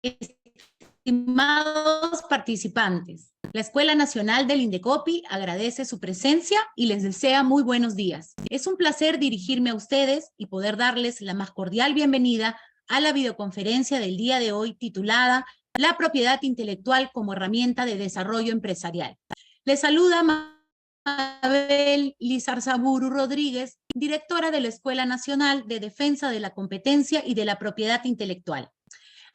Estimados participantes, la Escuela Nacional del Indecopi agradece su presencia y les desea muy buenos días. Es un placer dirigirme a ustedes y poder darles la más cordial bienvenida a la videoconferencia del día de hoy titulada La propiedad intelectual como herramienta de desarrollo empresarial. Les saluda Mabel Lizarzaburu Rodríguez, directora de la Escuela Nacional de Defensa de la Competencia y de la Propiedad Intelectual.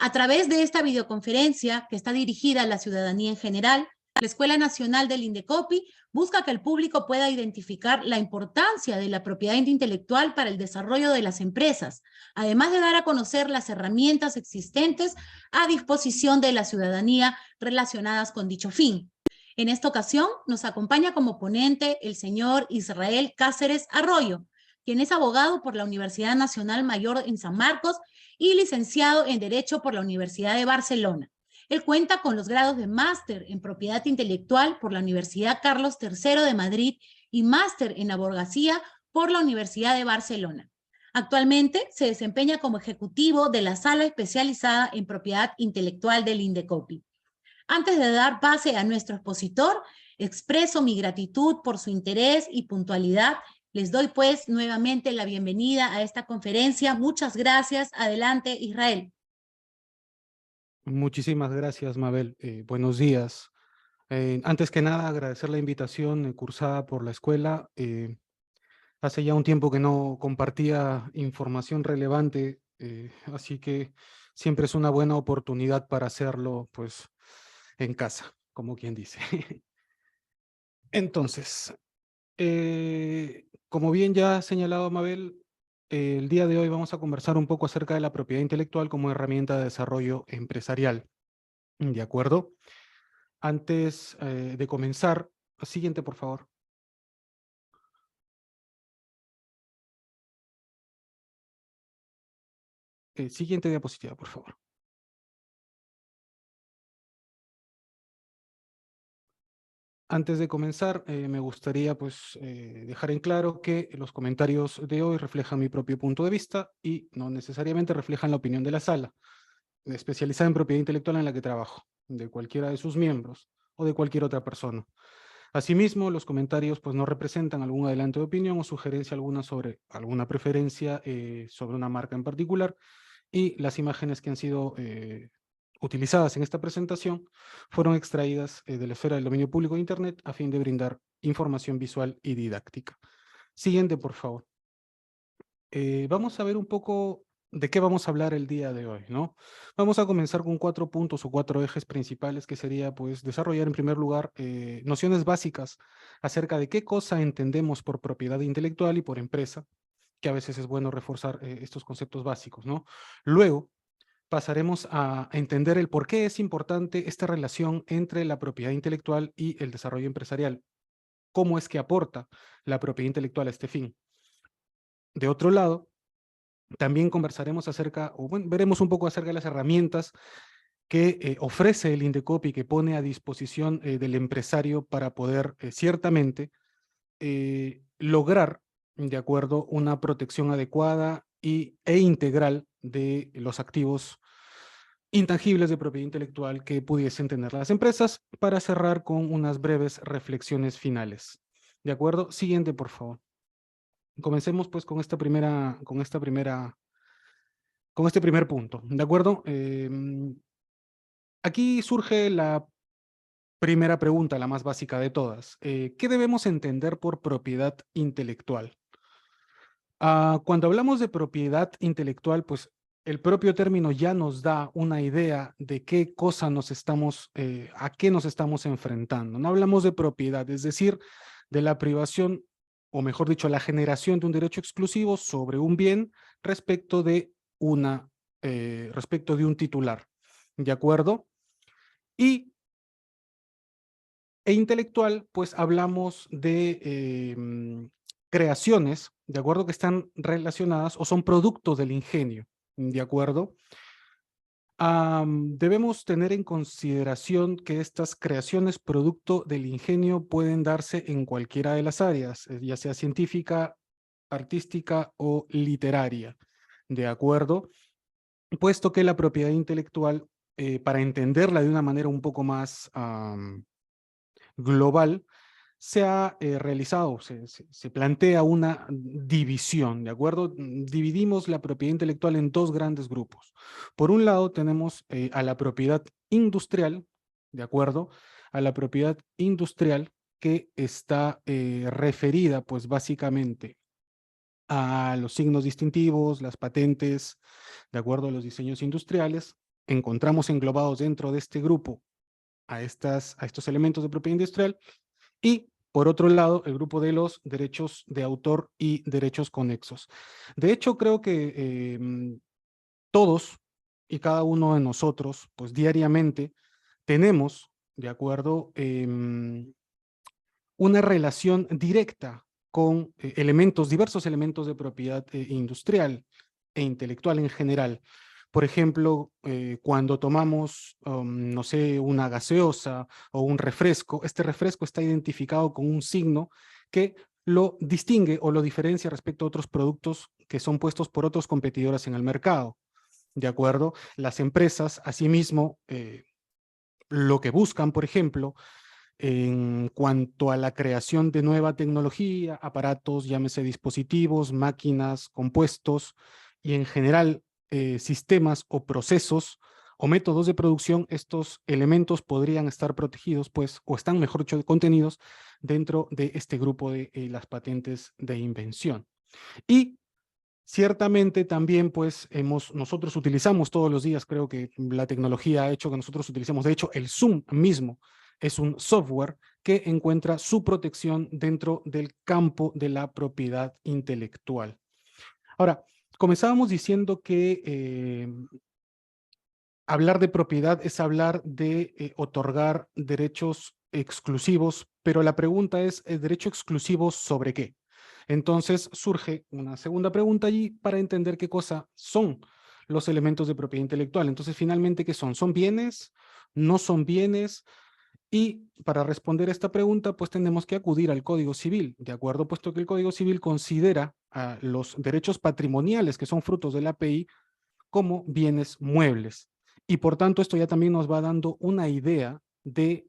A través de esta videoconferencia, que está dirigida a la ciudadanía en general, la Escuela Nacional del Indecopi busca que el público pueda identificar la importancia de la propiedad intelectual para el desarrollo de las empresas, además de dar a conocer las herramientas existentes a disposición de la ciudadanía relacionadas con dicho fin. En esta ocasión nos acompaña como ponente el señor Israel Cáceres Arroyo, quien es abogado por la Universidad Nacional Mayor en San Marcos y licenciado en Derecho por la Universidad de Barcelona. Él cuenta con los grados de máster en Propiedad Intelectual por la Universidad Carlos III de Madrid y máster en Abogacía por la Universidad de Barcelona. Actualmente se desempeña como ejecutivo de la Sala Especializada en Propiedad Intelectual del Indecopi. Antes de dar pase a nuestro expositor, expreso mi gratitud por su interés y puntualidad. Les doy pues nuevamente la bienvenida a esta conferencia. Muchas gracias. Adelante, Israel. Muchísimas gracias, Mabel. Buenos días. Antes que nada, agradecer la invitación cursada por la escuela. Hace ya un tiempo que no compartía información relevante, así que siempre es una buena oportunidad para hacerlo, pues, en casa, como quien dice. Entonces, como bien ya ha señalado Mabel, el día de hoy vamos a conversar un poco acerca de la propiedad intelectual como herramienta de desarrollo empresarial. ¿De acuerdo? Antes de comenzar, siguiente, por favor. Siguiente diapositiva, por favor. Antes de comenzar, me gustaría pues, dejar en claro que los comentarios de hoy reflejan mi propio punto de vista y no necesariamente reflejan la opinión de la sala, especializada en propiedad intelectual en la que trabajo, de cualquiera de sus miembros o de cualquier otra persona. Asimismo, los comentarios pues, no representan algún adelanto de opinión o sugerencia alguna sobre alguna preferencia sobre una marca en particular, y las imágenes que han sido utilizadas en esta presentación fueron extraídas de la esfera del dominio público de Internet a fin de brindar información visual y didáctica. Siguiente, por favor. Vamos a ver un poco de qué vamos a hablar el día de hoy, ¿no? Vamos a comenzar con 4 puntos o 4 ejes principales, que sería, pues, desarrollar en primer lugar nociones básicas acerca de qué cosa entendemos por propiedad intelectual y por empresa, que a veces es bueno reforzar estos conceptos básicos, ¿no? Luego pasaremos a entender el por qué es importante esta relación entre la propiedad intelectual y el desarrollo empresarial. ¿Cómo es que aporta la propiedad intelectual a este fin? De otro lado, también conversaremos acerca, o bueno, veremos un poco acerca de las herramientas que ofrece el Indecopi, que pone a disposición del empresario para poder ciertamente lograr, de acuerdo, una protección adecuada e integral de los activos intangibles de propiedad intelectual que pudiesen tener las empresas, para cerrar con unas breves reflexiones finales. ¿De acuerdo? Siguiente, por favor. Comencemos pues con este primer punto. ¿De acuerdo? Aquí surge la primera pregunta, la más básica de todas. ¿Qué debemos entender por propiedad intelectual? Cuando hablamos de propiedad intelectual, pues el propio término ya nos da una idea de qué cosa a qué nos estamos enfrentando. No hablamos de propiedad, es decir, de la privación, o mejor dicho, la generación de un derecho exclusivo sobre un bien respecto de respecto de un titular. ¿De acuerdo? E intelectual, pues hablamos de creaciones, ¿de acuerdo? Que están relacionadas o son producto del ingenio, ¿de acuerdo? Debemos tener en consideración que estas creaciones producto del ingenio pueden darse en cualquiera de las áreas, ya sea científica, artística o literaria, ¿de acuerdo? Puesto que la propiedad intelectual para entenderla de una manera un poco más global, se ha realizado, se plantea una división, ¿de acuerdo? Dividimos la propiedad intelectual en dos grandes grupos. Por un lado tenemos a la propiedad industrial, ¿de acuerdo? A la propiedad industrial que está referida, pues básicamente a los signos distintivos, las patentes, de acuerdo a los diseños industriales. Encontramos englobados dentro de este grupo a estos elementos de propiedad industrial. Y, por otro lado, el grupo de los derechos de autor y derechos conexos. De hecho, creo que todos y cada uno de nosotros, pues diariamente, tenemos, de acuerdo, una relación directa con diversos elementos de propiedad industrial e intelectual en general. Por ejemplo, cuando tomamos, no sé, una gaseosa o un refresco, este refresco está identificado con un signo que lo distingue o lo diferencia respecto a otros productos que son puestos por otros competidores en el mercado. ¿De acuerdo? Las empresas, asimismo, lo que buscan, por ejemplo, en cuanto a la creación de nueva tecnología, aparatos, llámese dispositivos, máquinas, compuestos y en general sistemas o procesos o métodos de producción, estos elementos podrían estar protegidos, pues, o están, mejor dicho, contenidos dentro de este grupo de las patentes de invención. Y ciertamente también, pues, nosotros utilizamos todos los días, creo que la tecnología ha hecho que nosotros utilicemos, de hecho, el Zoom mismo es un software que encuentra su protección dentro del campo de la propiedad intelectual. Ahora, comenzábamos diciendo que hablar de propiedad es hablar de otorgar derechos exclusivos, pero la pregunta es, ¿derecho exclusivo sobre qué? Entonces surge una segunda pregunta allí para entender qué cosa son los elementos de propiedad intelectual. Entonces, finalmente, ¿qué son? ¿Son bienes? ¿No son bienes? Y para responder esta pregunta, pues tenemos que acudir al Código Civil, ¿de acuerdo? Puesto que el Código Civil considera a los derechos patrimoniales que son frutos del API como bienes muebles. Y por tanto, esto ya también nos va dando una idea de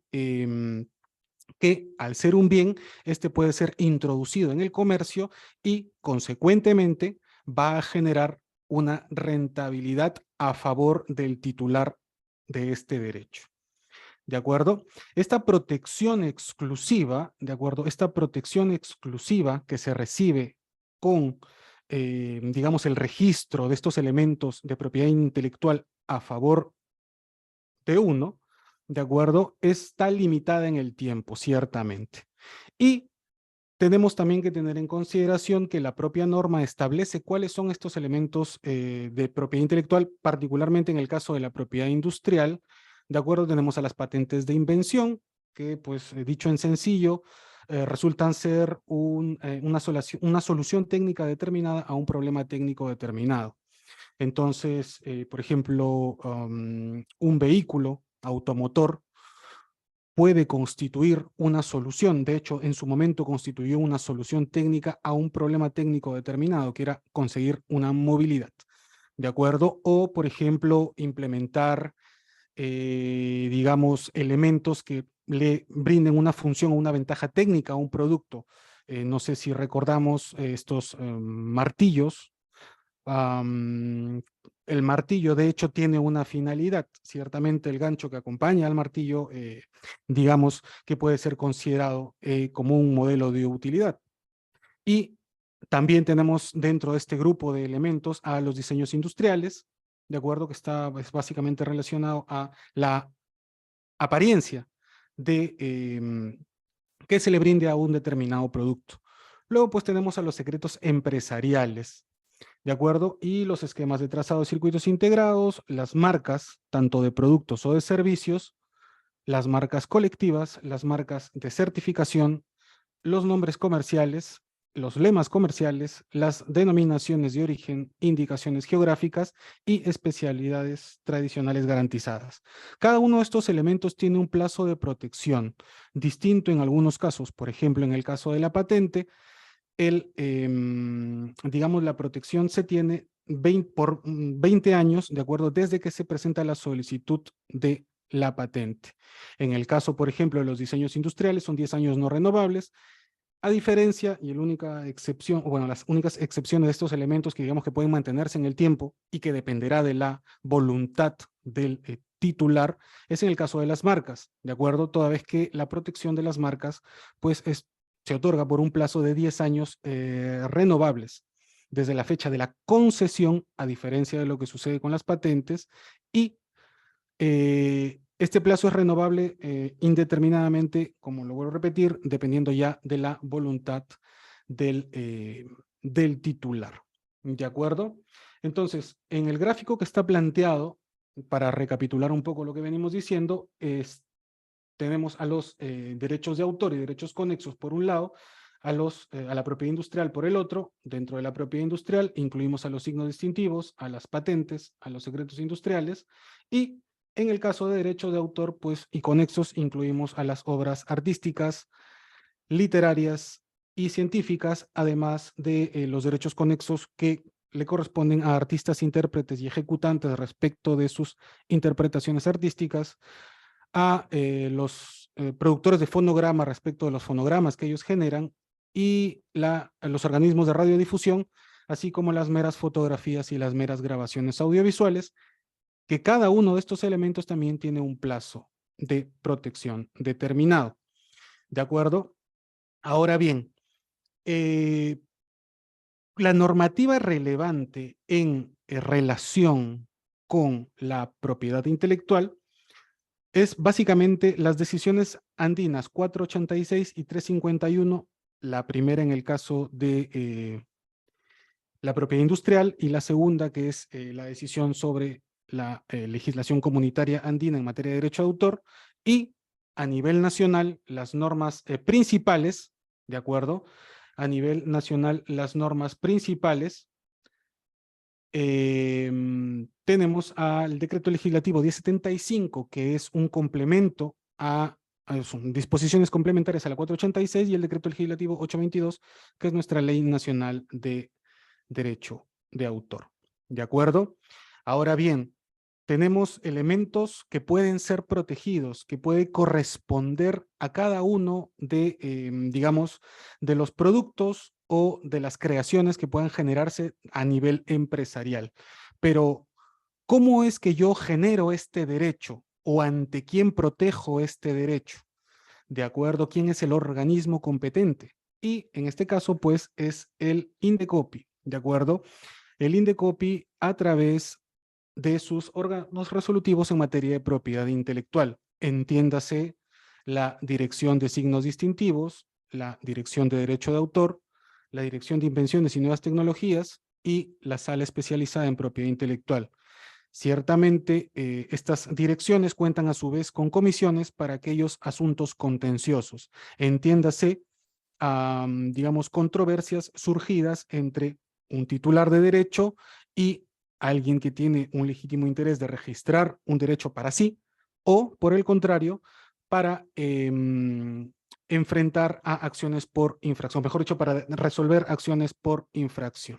que al ser un bien, este puede ser introducido en el comercio y consecuentemente va a generar una rentabilidad a favor del titular de este derecho. ¿De acuerdo? Esta protección exclusiva, ¿de acuerdo? Esta protección exclusiva que se recibe con, digamos, el registro de estos elementos de propiedad intelectual a favor de uno, ¿de acuerdo? Está limitada en el tiempo, ciertamente. Y tenemos también que tener en consideración que la propia norma establece cuáles son estos elementos de propiedad intelectual, particularmente en el caso de la propiedad industrial. De acuerdo, tenemos a las patentes de invención, que pues dicho en sencillo, resultan ser una solución técnica determinada a un problema técnico determinado. Entonces, por ejemplo, un vehículo automotor puede constituir una solución. De hecho, en su momento constituyó una solución técnica a un problema técnico determinado, que era conseguir una movilidad. ¿De acuerdo? O, por ejemplo, implementar, digamos, elementos que le brinden una función o una ventaja técnica a un producto. No sé si recordamos estos martillos. El martillo, de hecho, tiene una finalidad. Ciertamente el gancho que acompaña al martillo, digamos que puede ser considerado como un modelo de utilidad. Y también tenemos dentro de este grupo de elementos a los diseños industriales, de acuerdo, que está básicamente relacionado a la apariencia de que se le brinde a un determinado producto. Luego, pues tenemos a los secretos empresariales, ¿de acuerdo? Y los esquemas de trazado de circuitos integrados, las marcas, tanto de productos o de servicios, las marcas colectivas, las marcas de certificación, los nombres comerciales, los lemas comerciales, las denominaciones de origen, indicaciones geográficas y especialidades tradicionales garantizadas. Cada uno de estos elementos tiene un plazo de protección distinto en algunos casos. Por ejemplo, en el caso de la patente, digamos, la protección se tiene 20 años, ¿de acuerdo? Desde que se presenta la solicitud de la patente. En el caso, por ejemplo, de los diseños industriales, son 10 años no renovables, a diferencia, y la única excepción, o bueno, las únicas excepciones de estos elementos que digamos que pueden mantenerse en el tiempo y que dependerá de la voluntad del titular, es en el caso de las marcas, ¿de acuerdo? Toda vez que la protección de las marcas, pues se otorga por un plazo de 10 años renovables desde la fecha de la concesión, a diferencia de lo que sucede con las patentes, y este plazo es renovable indeterminadamente, como lo vuelvo a repetir, dependiendo ya de la voluntad del titular. ¿De acuerdo? Entonces, en el gráfico que está planteado, para recapitular un poco lo que venimos diciendo, tenemos a los derechos de autor y derechos conexos por un lado, a la propiedad industrial por el otro. Dentro de la propiedad industrial incluimos a los signos distintivos, a las patentes, a los secretos industriales, y en el caso de derecho de autor, pues, y conexos, incluimos a las obras artísticas, literarias y científicas, además de los derechos conexos que le corresponden a artistas, intérpretes y ejecutantes respecto de sus interpretaciones artísticas, a los productores de fonograma respecto de los fonogramas que ellos generan, y los organismos de radiodifusión, así como las meras fotografías y las meras grabaciones audiovisuales, que cada uno de estos elementos también tiene un plazo de protección determinado. ¿De acuerdo? Ahora bien, la normativa relevante en relación con la propiedad intelectual es básicamente las decisiones andinas 486 y 351, la primera en el caso de la propiedad industrial y la segunda, que es la decisión sobre la legislación comunitaria andina en materia de derecho de autor, y a nivel nacional las normas principales, ¿de acuerdo? A nivel nacional las normas principales, tenemos al decreto legislativo 1075, que es un complemento son disposiciones complementarias a la 486, y el decreto legislativo 822, que es nuestra ley nacional de derecho de autor. ¿De acuerdo? Ahora bien, tenemos elementos que pueden ser protegidos, que puede corresponder a cada uno de, digamos, de los productos o de las creaciones que puedan generarse a nivel empresarial. Pero, ¿cómo es que yo genero este derecho o ante quién protejo este derecho? ¿De acuerdo? ¿Quién es el organismo competente? Y en este caso, pues, es el INDECOPI, ¿de acuerdo? El INDECOPI a través de sus órganos resolutivos en materia de propiedad intelectual. Entiéndase la Dirección de Signos Distintivos, la Dirección de Derecho de Autor, la Dirección de Invenciones y Nuevas Tecnologías y la Sala Especializada en Propiedad Intelectual. Ciertamente, estas direcciones cuentan a su vez con comisiones para aquellos asuntos contenciosos. Entiéndase, digamos, controversias surgidas entre un titular de derecho y alguien que tiene un legítimo interés de registrar un derecho para sí, o por el contrario, para enfrentar a acciones por infracción, mejor dicho, para resolver acciones por infracción.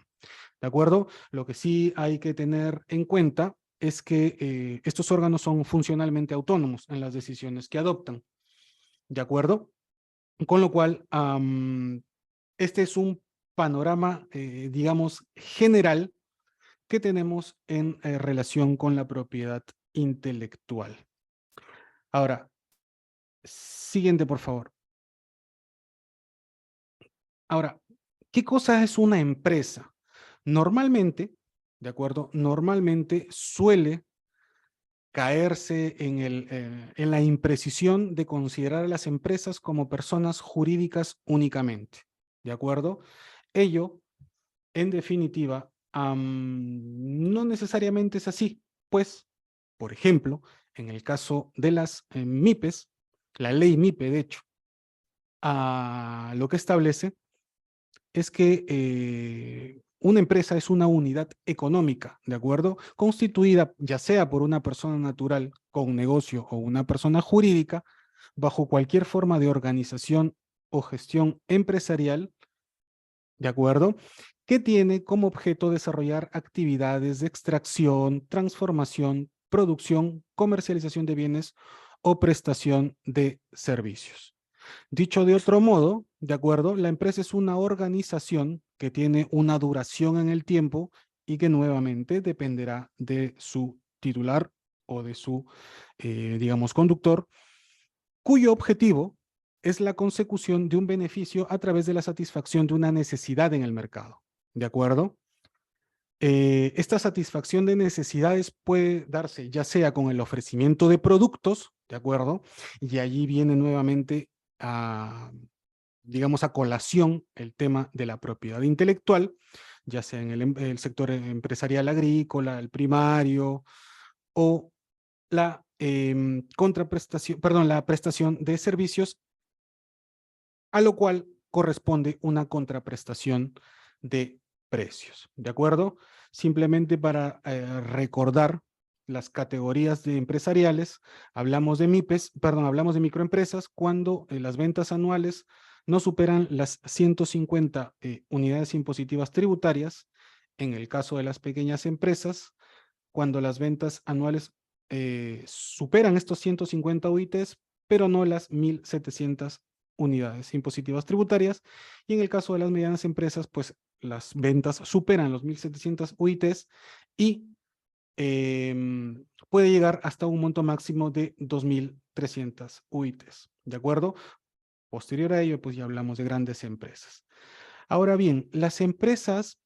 ¿De acuerdo? Lo que sí hay que tener en cuenta es que estos órganos son funcionalmente autónomos en las decisiones que adoptan. ¿De acuerdo? Con lo cual, este es un panorama, digamos, general que tenemos en relación con la propiedad intelectual. Ahora, siguiente, por favor. Ahora, ¿qué cosa es una empresa? Normalmente, ¿de acuerdo? Normalmente suele caerse en la imprecisión de considerar a las empresas como personas jurídicas únicamente, ¿de acuerdo? Ello, en definitiva, no necesariamente es así, pues, por ejemplo, en el caso de las MIPES, la ley MIPE, de hecho, lo que establece es que una empresa es una unidad económica, ¿de acuerdo? Constituida ya sea por una persona natural con negocio o una persona jurídica, bajo cualquier forma de organización o gestión empresarial, ¿de acuerdo? que tiene como objeto desarrollar actividades de extracción, transformación, producción, comercialización de bienes o prestación de servicios. Dicho de otro modo, ¿de acuerdo? La empresa es una organización que tiene una duración en el tiempo y que nuevamente dependerá de su titular o de su, digamos, conductor, cuyo objetivo es la consecución de un beneficio a través de la satisfacción de una necesidad en el mercado. ¿De acuerdo? Esta satisfacción de necesidades puede darse ya sea con el ofrecimiento de productos, ¿de acuerdo? Y allí viene nuevamente a, digamos, a colación el tema de la propiedad intelectual, ya sea en el sector empresarial agrícola, el primario, o la contraprestación, perdón, la prestación de servicios, a lo cual corresponde una contraprestación de precios. ¿De acuerdo? Simplemente para recordar las categorías de empresariales, hablamos de MIPES, perdón, hablamos de microempresas cuando las ventas anuales no superan las 150 unidades impositivas tributarias. En el caso de las pequeñas empresas, cuando las ventas anuales superan estos 150 UITs, pero no las 1.700 unidades impositivas tributarias. Y en el caso de las medianas empresas, pues las ventas superan los 1.700 UITs y puede llegar hasta un monto máximo de 2.300 UITs. ¿De acuerdo? Posterior a ello, pues ya hablamos de grandes empresas. Ahora bien, las empresas,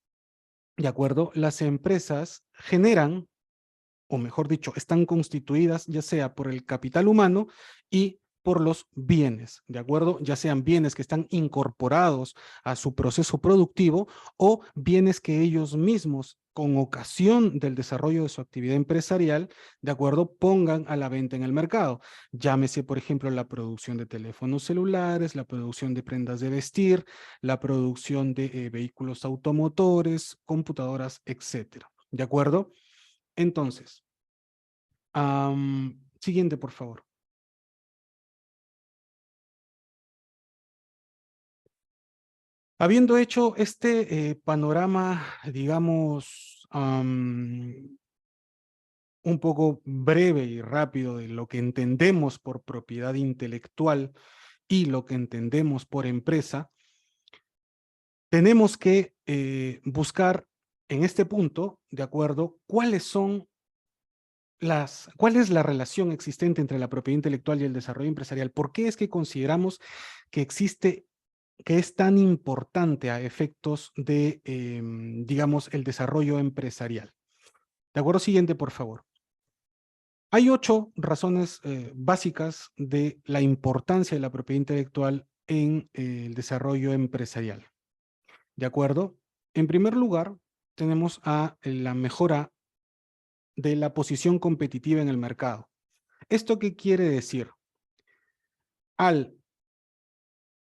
¿de acuerdo? Las empresas generan, o mejor dicho, están constituidas ya sea por el capital humano y por los bienes, ¿de acuerdo? Ya sean bienes que están incorporados a su proceso productivo o bienes que ellos mismos, con ocasión del desarrollo de su actividad empresarial, ¿de acuerdo?, pongan a la venta en el mercado. Llámese, por ejemplo, la producción de teléfonos celulares, la producción de prendas de vestir, la producción de vehículos automotores, computadoras, etcétera. ¿De acuerdo? Entonces, siguiente, por favor. Habiendo hecho este panorama, digamos, un poco breve y rápido de lo que entendemos por propiedad intelectual y lo que entendemos por empresa, tenemos que buscar en este punto, de acuerdo, cuál es la relación existente entre la propiedad intelectual y el desarrollo empresarial. ¿Por qué es que consideramos que que es tan importante a efectos de, digamos, el desarrollo empresarial? De acuerdo, siguiente, por favor. Hay 8 razones básicas de la importancia de la propiedad intelectual en el desarrollo empresarial. ¿De acuerdo? En primer lugar, tenemos a la mejora de la posición competitiva en el mercado. ¿Esto qué quiere decir? Al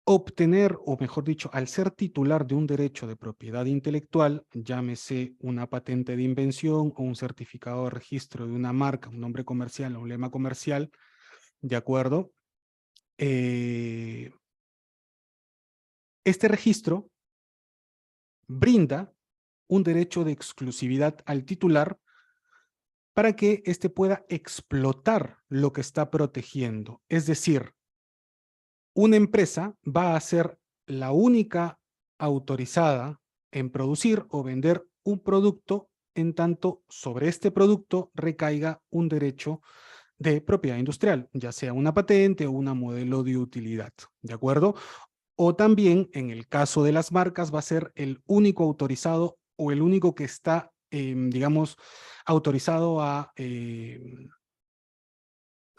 obtener, o mejor dicho, al ser titular de un derecho de propiedad intelectual, llámese una patente de invención o un certificado de registro de una marca, un nombre comercial o un lema comercial, ¿de acuerdo? Este registro brinda un derecho de exclusividad al titular para que éste pueda explotar lo que está protegiendo. Es decir, una empresa va a ser la única autorizada en producir o vender un producto en tanto sobre este producto recaiga un derecho de propiedad industrial, ya sea una patente o una modelo de utilidad, ¿de acuerdo? O también, en el caso de las marcas, va a ser el único autorizado o el único que está, digamos, autorizado a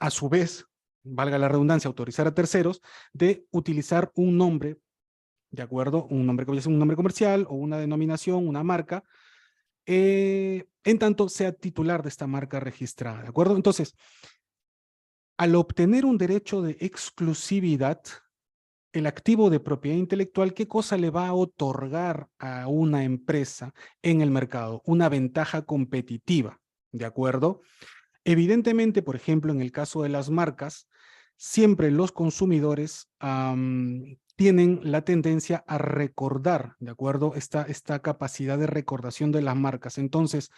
su vez, valga la redundancia, autorizar a terceros de utilizar un nombre, ¿de acuerdo? Un nombre comercial o una denominación, una marca, en tanto sea titular de esta marca registrada, ¿de acuerdo? Entonces, al obtener un derecho de exclusividad, el activo de propiedad intelectual, ¿qué cosa le va a otorgar a una empresa en el mercado? Una ventaja competitiva, ¿de acuerdo? Evidentemente, por ejemplo, en el caso de las marcas, siempre los consumidores tienen la tendencia a recordar, ¿de acuerdo? Esta capacidad de recordación de las marcas. Entonces,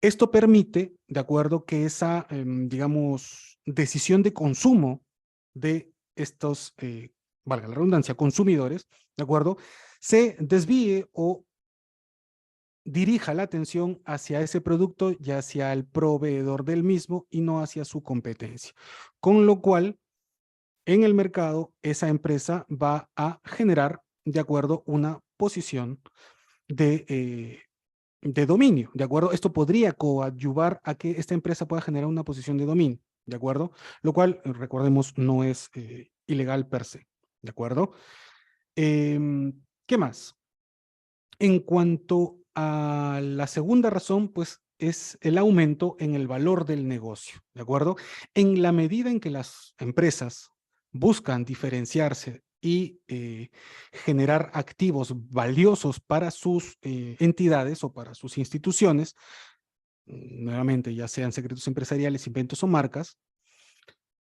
esto permite, ¿de acuerdo?, que esa, digamos, decisión de consumo de estos, valga la redundancia, consumidores, ¿de acuerdo?, se desvíe o dirija la atención hacia ese producto y hacia el proveedor del mismo y no hacia su competencia. Con lo cual, en el mercado, esa empresa va a generar, de acuerdo, una posición de dominio, ¿de acuerdo? Esto podría coadyuvar a que esta empresa pueda generar una posición de dominio, ¿de acuerdo? Lo cual, recordemos, no es ilegal per se, ¿de acuerdo? ¿Qué más? En cuanto a la segunda razón, pues es el aumento en el valor del negocio, ¿de acuerdo? En la medida en que las empresas buscan diferenciarse y generar activos valiosos para sus entidades o para sus instituciones, nuevamente ya sean secretos empresariales, inventos o marcas,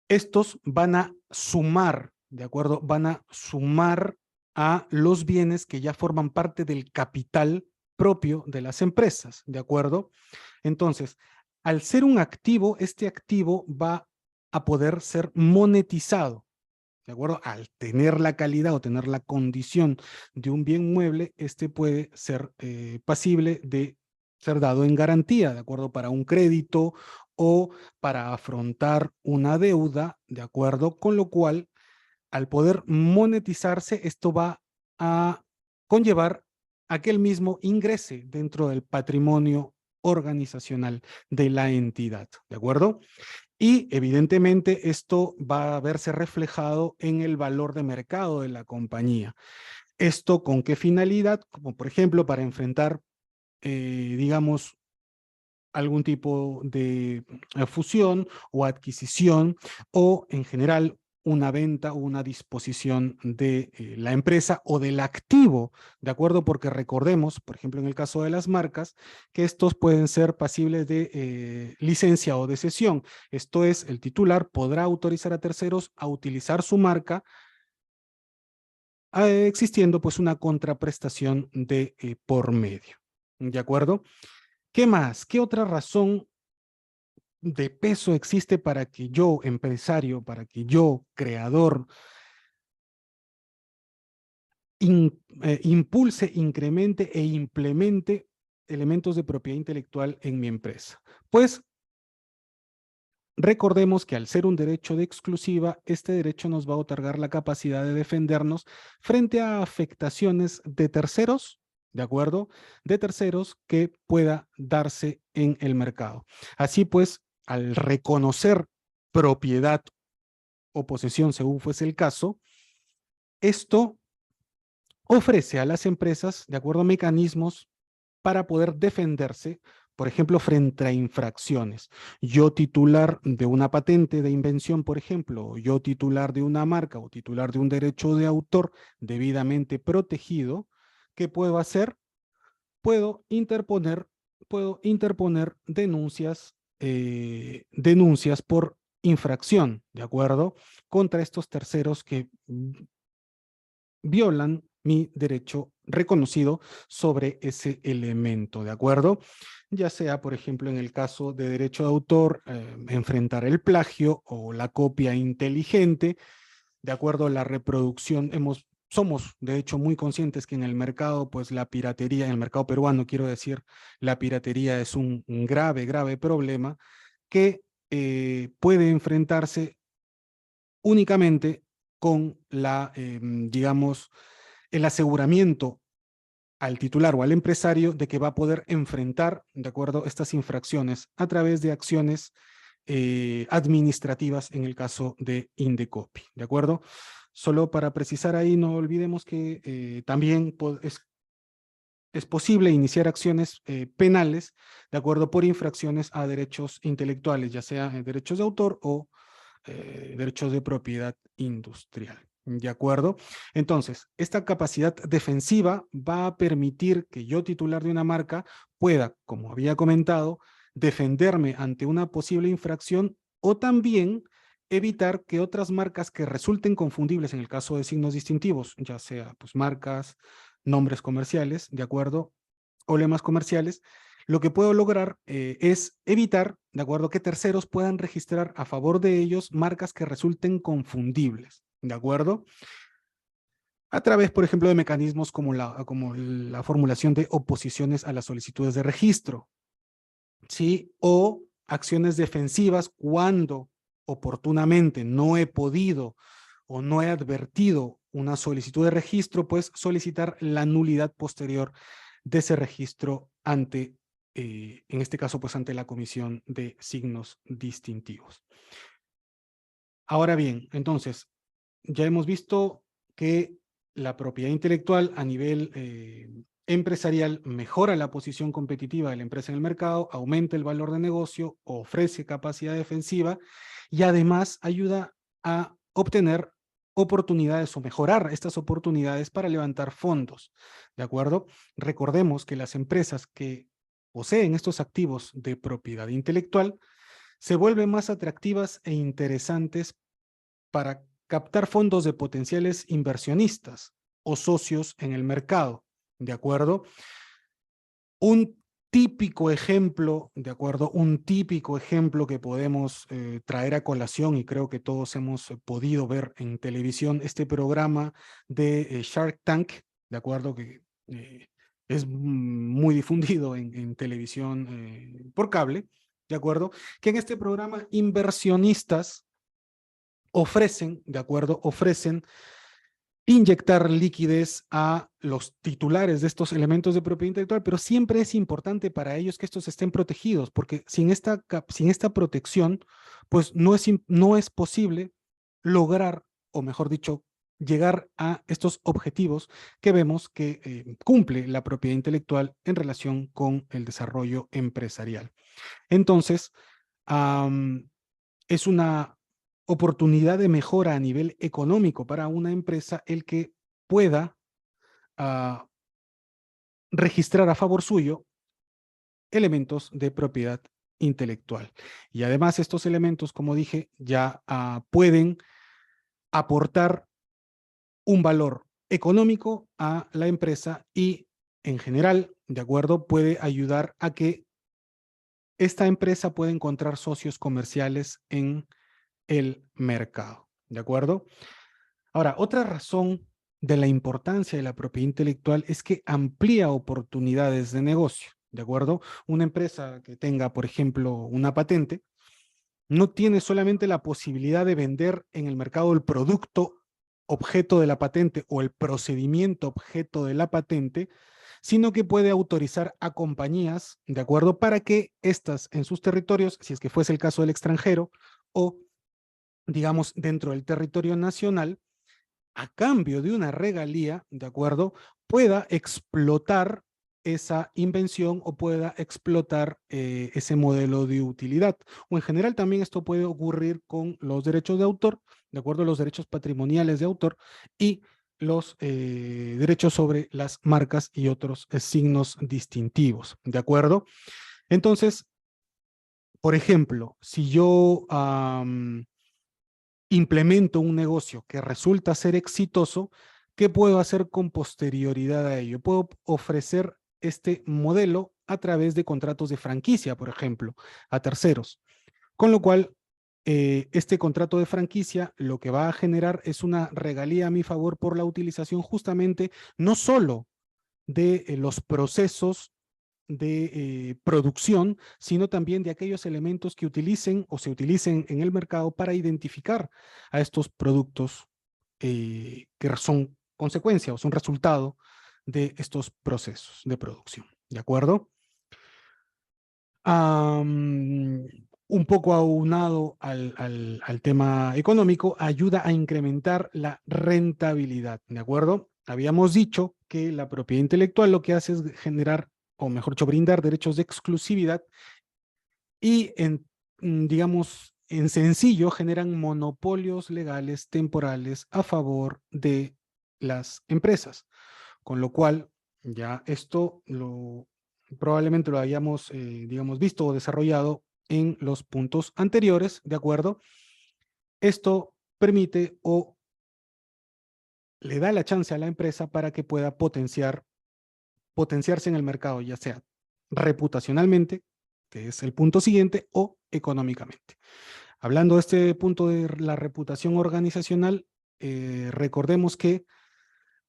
estos van a sumar, ¿de acuerdo? Van a sumar a los bienes que ya forman parte del capital propio de las empresas, ¿de acuerdo? Entonces, al ser un activo, este activo va a poder ser monetizado, ¿de acuerdo? Al tener la calidad o tener la condición de un bien mueble, este puede ser pasible de ser dado en garantía, ¿de acuerdo? Para un crédito o para afrontar una deuda, ¿de acuerdo? Con lo cual, al poder monetizarse, esto va a conllevar a que el mismo ingrese dentro del patrimonio organizacional de la entidad, ¿de acuerdo? Y evidentemente esto va a verse reflejado en el valor de mercado de la compañía. ¿Esto con qué finalidad? Como por ejemplo para enfrentar, digamos, algún tipo de fusión o adquisición o en general una venta o una disposición de la empresa o del activo, ¿de acuerdo? Porque recordemos, por ejemplo, en el caso de las marcas, que estos pueden ser pasibles de licencia o de cesión. Esto es, el titular podrá autorizar a terceros a utilizar su marca existiendo pues una contraprestación de por medio, ¿de acuerdo? ¿Qué más? ¿Qué otra razón de peso existe para que yo, empresario, para que yo, creador, impulse, incremente e implemente elementos de propiedad intelectual en mi empresa? Pues recordemos que al ser un derecho de exclusiva, este derecho nos va a otorgar la capacidad de defendernos frente a afectaciones de terceros, ¿de acuerdo? De terceros que pueda darse en el mercado. Así pues, al reconocer propiedad o posesión, según fuese el caso, esto ofrece a las empresas, de acuerdo a mecanismos para poder defenderse, por ejemplo, frente a infracciones. Yo titular de una patente de invención, por ejemplo, yo titular de una marca o titular de un derecho de autor debidamente protegido, ¿qué puedo hacer? Puedo interponer denuncias por infracción, ¿de acuerdo? Contra estos terceros que violan mi derecho reconocido sobre ese elemento, ¿de acuerdo? Ya sea, por ejemplo, en el caso de derecho de autor, enfrentar el plagio o la copia inteligente, de acuerdo a la reproducción, somos de hecho muy conscientes que en el mercado, pues la piratería, en el mercado peruano quiero decir, la piratería es un grave, grave problema que puede enfrentarse únicamente con digamos, el aseguramiento al titular o al empresario de que va a poder enfrentar, de acuerdo, estas infracciones a través de acciones administrativas en el caso de Indecopi, ¿de acuerdo? Solo para precisar ahí, no olvidemos que también es posible iniciar acciones penales, de acuerdo, por infracciones a derechos intelectuales, ya sea derechos de autor o derechos de propiedad industrial. ¿De acuerdo? Entonces, esta capacidad defensiva va a permitir que yo, titular de una marca, pueda, como había comentado, defenderme ante una posible infracción o también evitar que otras marcas que resulten confundibles en el caso de signos distintivos, ya sea pues marcas, nombres comerciales, ¿de acuerdo? O lemas comerciales, lo que puedo lograr es evitar, ¿de acuerdo?, que terceros puedan registrar a favor de ellos marcas que resulten confundibles, ¿de acuerdo? A través, por ejemplo, de mecanismos como la formulación de oposiciones a las solicitudes de registro, ¿sí? O acciones defensivas cuando oportunamente no he podido o no he advertido una solicitud de registro, pues solicitar la nulidad posterior de ese registro ante, en este caso, pues ante la Comisión de Signos Distintivos. Ahora bien, entonces, ya hemos visto que la propiedad intelectual a nivel empresarial mejora la posición competitiva de la empresa en el mercado, aumenta el valor de negocio, ofrece capacidad defensiva y además ayuda a obtener oportunidades o mejorar estas oportunidades para levantar fondos, ¿de acuerdo? Recordemos que las empresas que poseen estos activos de propiedad intelectual se vuelven más atractivas e interesantes para captar fondos de potenciales inversionistas o socios en el mercado, ¿de acuerdo? Un típico ejemplo, ¿de acuerdo? Un típico ejemplo que podemos traer a colación, y creo que todos hemos podido ver en televisión este programa de Shark Tank, ¿de acuerdo? Que es muy difundido en televisión por cable, ¿de acuerdo? Que en este programa inversionistas ofrecen, ¿de acuerdo? Ofrecen inyectar liquidez a los titulares de estos elementos de propiedad intelectual, pero siempre es importante para ellos que estos estén protegidos, porque sin esta protección, pues no es posible lograr, o mejor dicho, llegar a estos objetivos que vemos que cumple la propiedad intelectual en relación con el desarrollo empresarial. Entonces, es una oportunidad de mejora a nivel económico para una empresa el que pueda uh, registrar a favor suyo elementos de propiedad intelectual. Y además estos elementos, como dije, ya pueden aportar un valor económico a la empresa y en general, de acuerdo, puede ayudar a que esta empresa pueda encontrar socios comerciales en el mercado, ¿de acuerdo? Ahora, otra razón de la importancia de la propiedad intelectual es que amplía oportunidades de negocio, ¿de acuerdo? Una empresa que tenga, por ejemplo, una patente, no tiene solamente la posibilidad de vender en el mercado el producto objeto de la patente o el procedimiento objeto de la patente, sino que puede autorizar a compañías, ¿de acuerdo? Para que éstas en sus territorios, si es que fuese el caso del extranjero, o digamos dentro del territorio nacional, a cambio de una regalía, ¿de acuerdo?, pueda explotar esa invención o pueda explotar ese modelo de utilidad. O en general también esto puede ocurrir con los derechos de autor, ¿de acuerdo?, los derechos patrimoniales de autor y los derechos sobre las marcas y otros signos distintivos, ¿de acuerdo? Entonces, por ejemplo, si yo implemento un negocio que resulta ser exitoso, ¿qué puedo hacer con posterioridad a ello? Puedo ofrecer este modelo a través de contratos de franquicia, por ejemplo, a terceros. Con lo cual, este contrato de franquicia lo que va a generar es una regalía a mi favor por la utilización justamente no solo de los procesos de producción, sino también de aquellos elementos que utilicen o se utilicen en el mercado para identificar a estos productos que son consecuencia o son resultado de estos procesos de producción. ¿De acuerdo? Un poco aunado al tema económico, ayuda a incrementar la rentabilidad. ¿De acuerdo? Habíamos dicho que la propiedad intelectual lo que hace es generar, o mejor dicho, brindar derechos de exclusividad y, digamos, en sencillo, generan monopolios legales temporales a favor de las empresas. Con lo cual, ya esto probablemente lo hayamos, digamos, visto o desarrollado en los puntos anteriores, ¿de acuerdo? Esto permite o le da la chance a la empresa para que pueda potenciarse en el mercado, ya sea reputacionalmente, que es el punto siguiente, o económicamente. Hablando de este punto de la reputación organizacional, recordemos que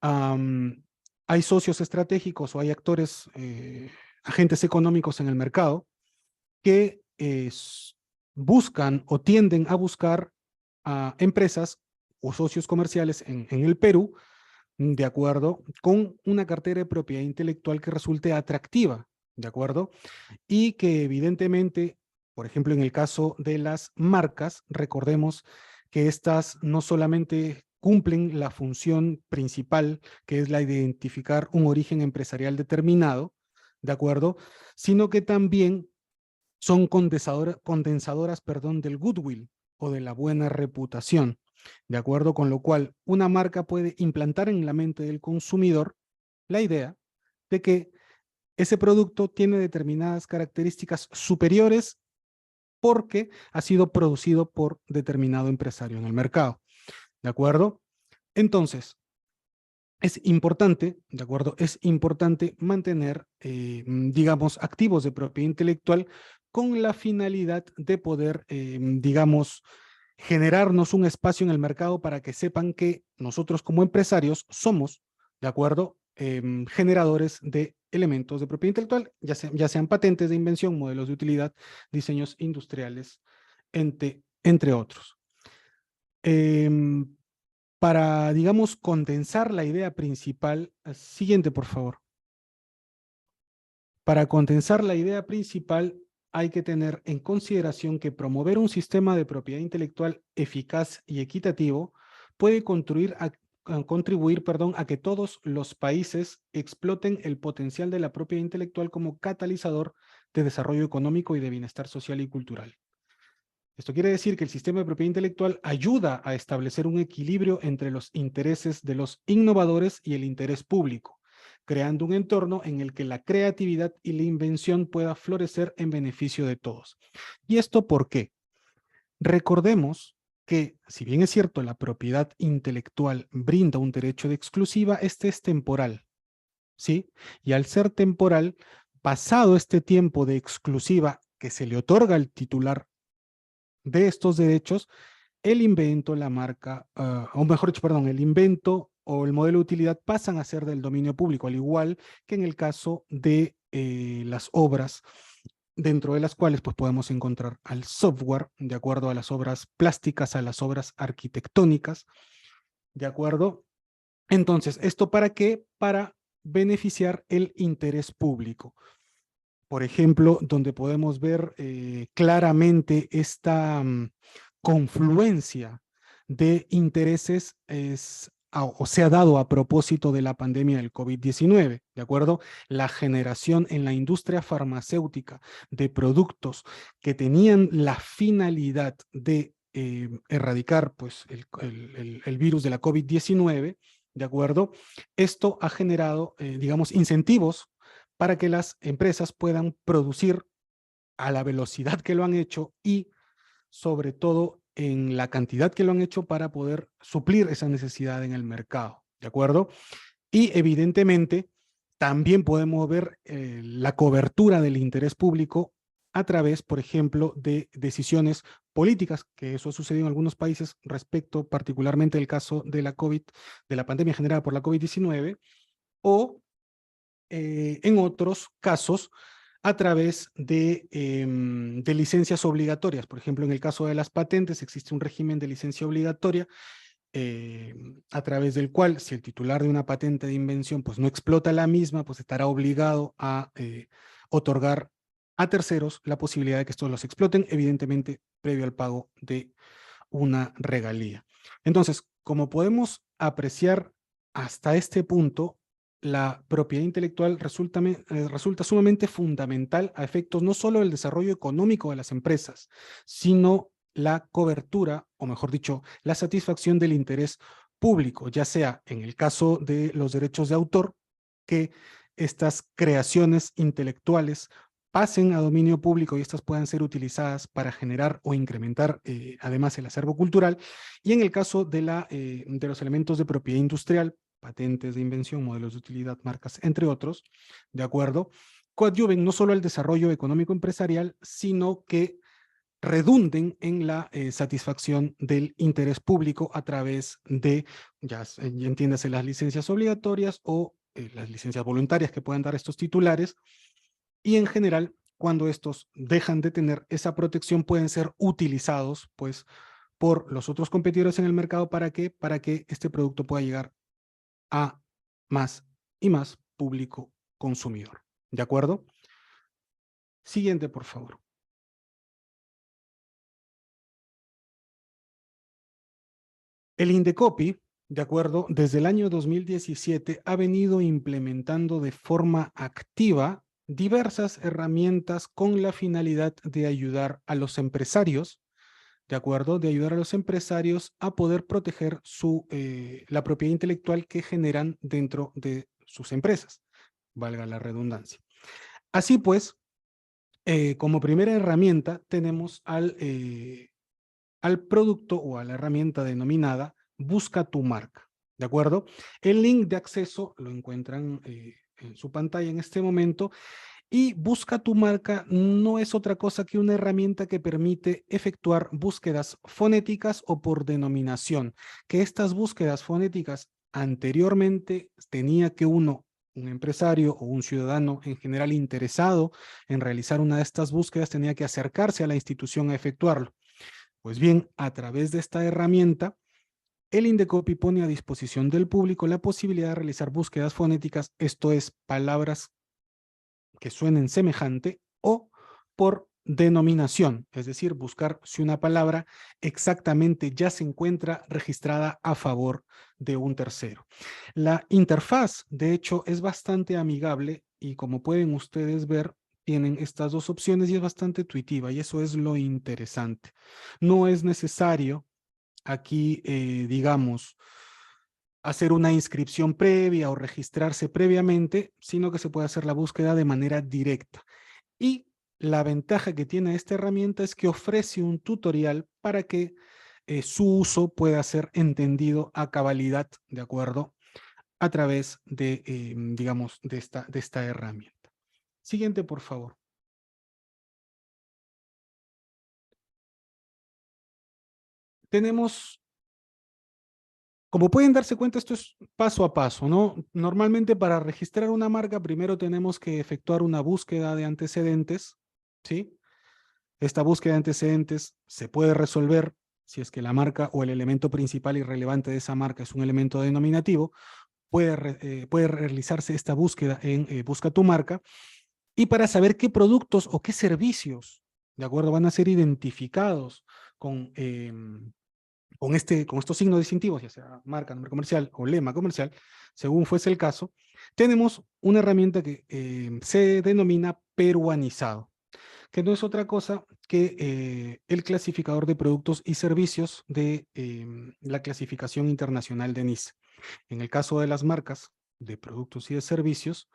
hay socios estratégicos o hay actores, agentes económicos en el mercado que buscan o tienden a buscar a empresas o socios comerciales en el Perú, de acuerdo, con una cartera de propiedad intelectual que resulte atractiva, de acuerdo, y que evidentemente, por ejemplo, en el caso de las marcas, recordemos que estas no solamente cumplen la función principal, que es la de identificar un origen empresarial determinado, ¿de acuerdo? Sino que también son condensadoras, perdón, del goodwill o de la buena reputación, ¿de acuerdo? Con lo cual, una marca puede implantar en la mente del consumidor la idea de que ese producto tiene determinadas características superiores porque ha sido producido por determinado empresario en el mercado, ¿de acuerdo? Entonces, es importante, ¿de acuerdo? Es importante mantener, digamos, activos de propiedad intelectual con la finalidad de poder, digamos, generarnos un espacio en el mercado para que sepan que nosotros como empresarios somos, ¿de acuerdo? Generadores de elementos de propiedad intelectual, ya sean patentes de invención, modelos de utilidad, diseños industriales, entre otros. Para, digamos, condensar la idea principal, siguiente, por favor. Para condensar la idea principal, hay que tener en consideración que promover un sistema de propiedad intelectual eficaz y equitativo puede contribuir, perdón, a que todos los países exploten el potencial de la propiedad intelectual como catalizador de desarrollo económico y de bienestar social y cultural. Esto quiere decir que el sistema de propiedad intelectual ayuda a establecer un equilibrio entre los intereses de los innovadores y el interés público, creando un entorno en el que la creatividad y la invención pueda florecer en beneficio de todos. ¿Y esto por qué? Recordemos que, si bien es cierto, la propiedad intelectual brinda un derecho de exclusiva, este es temporal, ¿sí? Y al ser temporal, pasado este tiempo de exclusiva que se le otorga al titular de estos derechos, el invento, la marca, o mejor dicho, perdón, el invento o el modelo de utilidad pasan a ser del dominio público, al igual que en el caso de las obras, dentro de las cuales pues podemos encontrar al software, de acuerdo a las obras plásticas, a las obras arquitectónicas, ¿de acuerdo? Entonces, ¿esto para qué? Para beneficiar el interés público. Por ejemplo, donde podemos ver claramente esta confluencia de intereses o se ha dado a propósito de la pandemia del COVID-19, ¿de acuerdo? La generación en la industria farmacéutica de productos que tenían la finalidad de erradicar pues, el virus de la COVID-19, ¿de acuerdo? Esto ha generado, digamos, incentivos para que las empresas puedan producir a la velocidad que lo han hecho y sobre todo en la cantidad que lo han hecho para poder suplir esa necesidad en el mercado, ¿de acuerdo? Y evidentemente también podemos ver la cobertura del interés público a través, por ejemplo, de decisiones políticas, que eso ha sucedido en algunos países respecto particularmente del caso de la COVID, de la pandemia generada por la COVID-19, o en otros casos a través de licencias obligatorias. Por ejemplo, en el caso de las patentes existe un régimen de licencia obligatoria a través del cual si el titular de una patente de invención pues no explota la misma, pues estará obligado a otorgar a terceros la posibilidad de que estos los exploten, evidentemente previo al pago de una regalía. Entonces, como podemos apreciar hasta este punto, la propiedad intelectual resulta sumamente fundamental a efectos no solo del desarrollo económico de las empresas, sino la cobertura, o mejor dicho, la satisfacción del interés público, ya sea en el caso de los derechos de autor, que estas creaciones intelectuales pasen a dominio público y estas puedan ser utilizadas para generar o incrementar además el acervo cultural. Y en el caso de los elementos de propiedad industrial, patentes de invención, modelos de utilidad, marcas, entre otros, ¿de acuerdo? Coadyuven no solo al desarrollo económico empresarial, sino que redunden en la satisfacción del interés público a través de, ya entiéndase, las licencias obligatorias o las licencias voluntarias que puedan dar estos titulares, y en general, cuando estos dejan de tener esa protección, pueden ser utilizados pues, por los otros competidores en el mercado. ¿Para qué? Para que este producto pueda llegar a más y más público consumidor. ¿De acuerdo? Siguiente, por favor. El Indecopi, de acuerdo, desde el año 2017 ha venido implementando de forma activa diversas herramientas con la finalidad de ayudar a los empresarios, de acuerdo, de ayudar a los empresarios a poder proteger la propiedad intelectual que generan dentro de sus empresas, valga la redundancia. Así pues, como primera herramienta tenemos al producto o a la herramienta denominada Busca tu marca, ¿de acuerdo? El link de acceso lo encuentran en su pantalla en este momento, y Busca tu marca no es otra cosa que una herramienta que permite efectuar búsquedas fonéticas o por denominación, que estas búsquedas fonéticas anteriormente tenía que un empresario o un ciudadano en general interesado en realizar una de estas búsquedas tenía que acercarse a la institución a efectuarlo. Pues bien, a través de esta herramienta, el Indecopi pone a disposición del público la posibilidad de realizar búsquedas fonéticas, esto es, palabras que suenen semejante, o por denominación, es decir, buscar si una palabra exactamente ya se encuentra registrada a favor de un tercero. La interfaz, de hecho, es bastante amigable y como pueden ustedes ver, tienen estas dos opciones y es bastante intuitiva, y eso es lo interesante. No es necesario aquí, digamos, hacer una inscripción previa o registrarse previamente, sino que se puede hacer la búsqueda de manera directa. Y la ventaja que tiene esta herramienta es que ofrece un tutorial para que su uso pueda ser entendido a cabalidad, ¿de acuerdo? A través de, digamos, de esta herramienta. Siguiente, por favor. Tenemos, como pueden darse cuenta, esto es paso a paso, ¿no? Normalmente para registrar una marca, primero tenemos que efectuar una búsqueda de antecedentes, ¿sí? Esta búsqueda de antecedentes se puede resolver si es que la marca o el elemento principal y relevante de esa marca es un elemento denominativo. Puede realizarse esta búsqueda en Busca tu marca, y para saber qué productos o qué servicios, ¿de acuerdo?, van a ser identificados con estos signos distintivos, ya sea marca, nombre comercial o lema comercial, según fuese el caso, tenemos una herramienta que se denomina peruanizado, que no es otra cosa que el clasificador de productos y servicios de la clasificación internacional de NICE. En el caso de las marcas de productos y de servicios,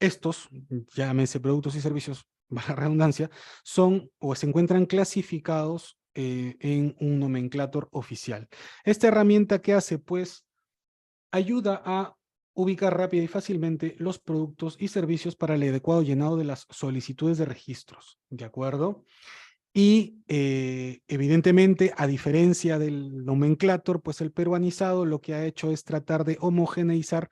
estos, llámese productos y servicios, baja redundancia, son o se encuentran clasificados en un nomenclator oficial. Esta herramienta, ¿qué hace? Pues ayuda a ubicar rápida y fácilmente los productos y servicios para el adecuado llenado de las solicitudes de registros, ¿de acuerdo? Y evidentemente, a diferencia del nomenclator, pues el peruanizado lo que ha hecho es tratar de homogeneizar.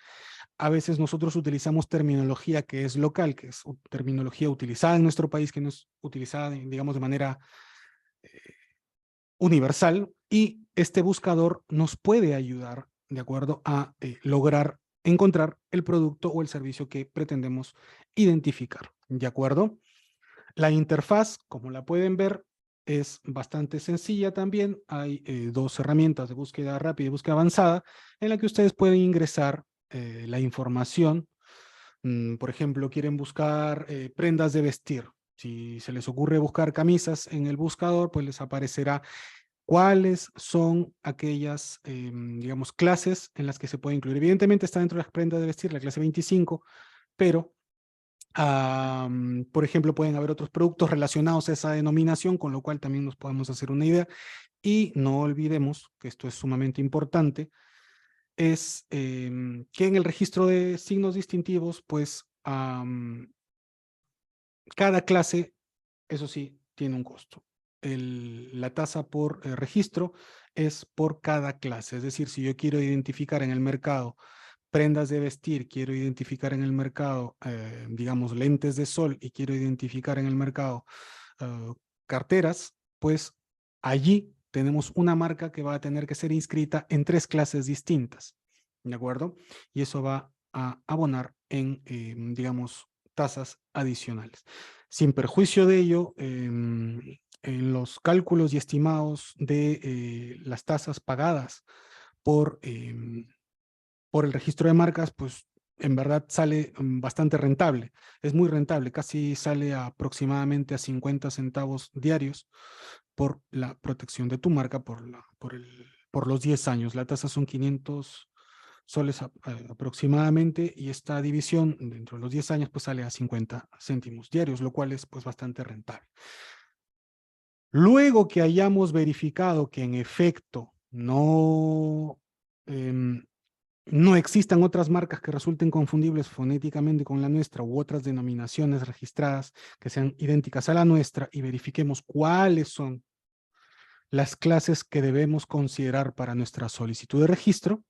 A veces nosotros utilizamos terminología que es local, que es terminología utilizada en nuestro país, que no es utilizada, digamos, de manera universal, y este buscador nos puede ayudar, de acuerdo, a lograr encontrar el producto o el servicio que pretendemos identificar, ¿de acuerdo? La interfaz, como la pueden ver, es bastante sencilla también. Hay dos herramientas de búsqueda rápida y búsqueda avanzada en la que ustedes pueden ingresar la información. Por ejemplo, quieren buscar prendas de vestir. Si se les ocurre buscar camisas en el buscador, pues les aparecerá cuáles son aquellas, digamos, clases en las que se puede incluir. Evidentemente está dentro de las prendas de vestir, la clase 25, pero Por ejemplo, pueden haber otros productos relacionados a esa denominación, con lo cual también nos podemos hacer una idea. Y no olvidemos, que esto es sumamente importante, es que en el registro de signos distintivos, pues cada clase, eso sí, tiene un costo. La tasa por registro es por cada clase. Es decir, si yo quiero identificar en el mercado prendas de vestir, quiero identificar en el mercado, digamos, lentes de sol y quiero identificar en el mercado carteras, pues allí tenemos una marca que va a tener que ser inscrita en 3 clases distintas, ¿de acuerdo? Y eso va a abonar en, digamos, tasas adicionales. Sin perjuicio de ello, en los cálculos y estimados de las tasas pagadas por, por el registro de marcas, pues en verdad sale bastante rentable. Es muy rentable, casi sale aproximadamente a 50 centavos diarios por la protección de tu marca por los 10 años. La tasa son 500 soles aproximadamente, y esta división dentro de los 10 años pues sale a 50 céntimos diarios, lo cual es pues bastante rentable. Luego que hayamos verificado que en efecto no existan otras marcas que resulten confundibles fonéticamente con la nuestra u otras denominaciones registradas que sean idénticas a la nuestra, y verifiquemos cuáles son las clases que debemos considerar para nuestra solicitud de registro,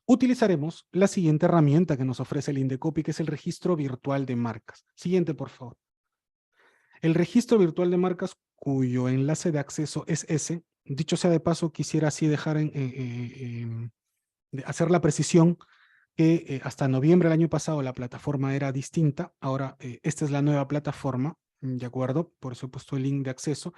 utilizaremos la siguiente herramienta que nos ofrece el Indecopi, que es el registro virtual de marcas. Siguiente, por favor. El registro virtual de marcas, cuyo enlace de acceso es ese. Dicho sea de paso, quisiera así dejar de hacer la precisión que hasta noviembre del año pasado la plataforma era distinta. Ahora esta es la nueva plataforma, ¿de acuerdo? Por eso he puesto el link de acceso.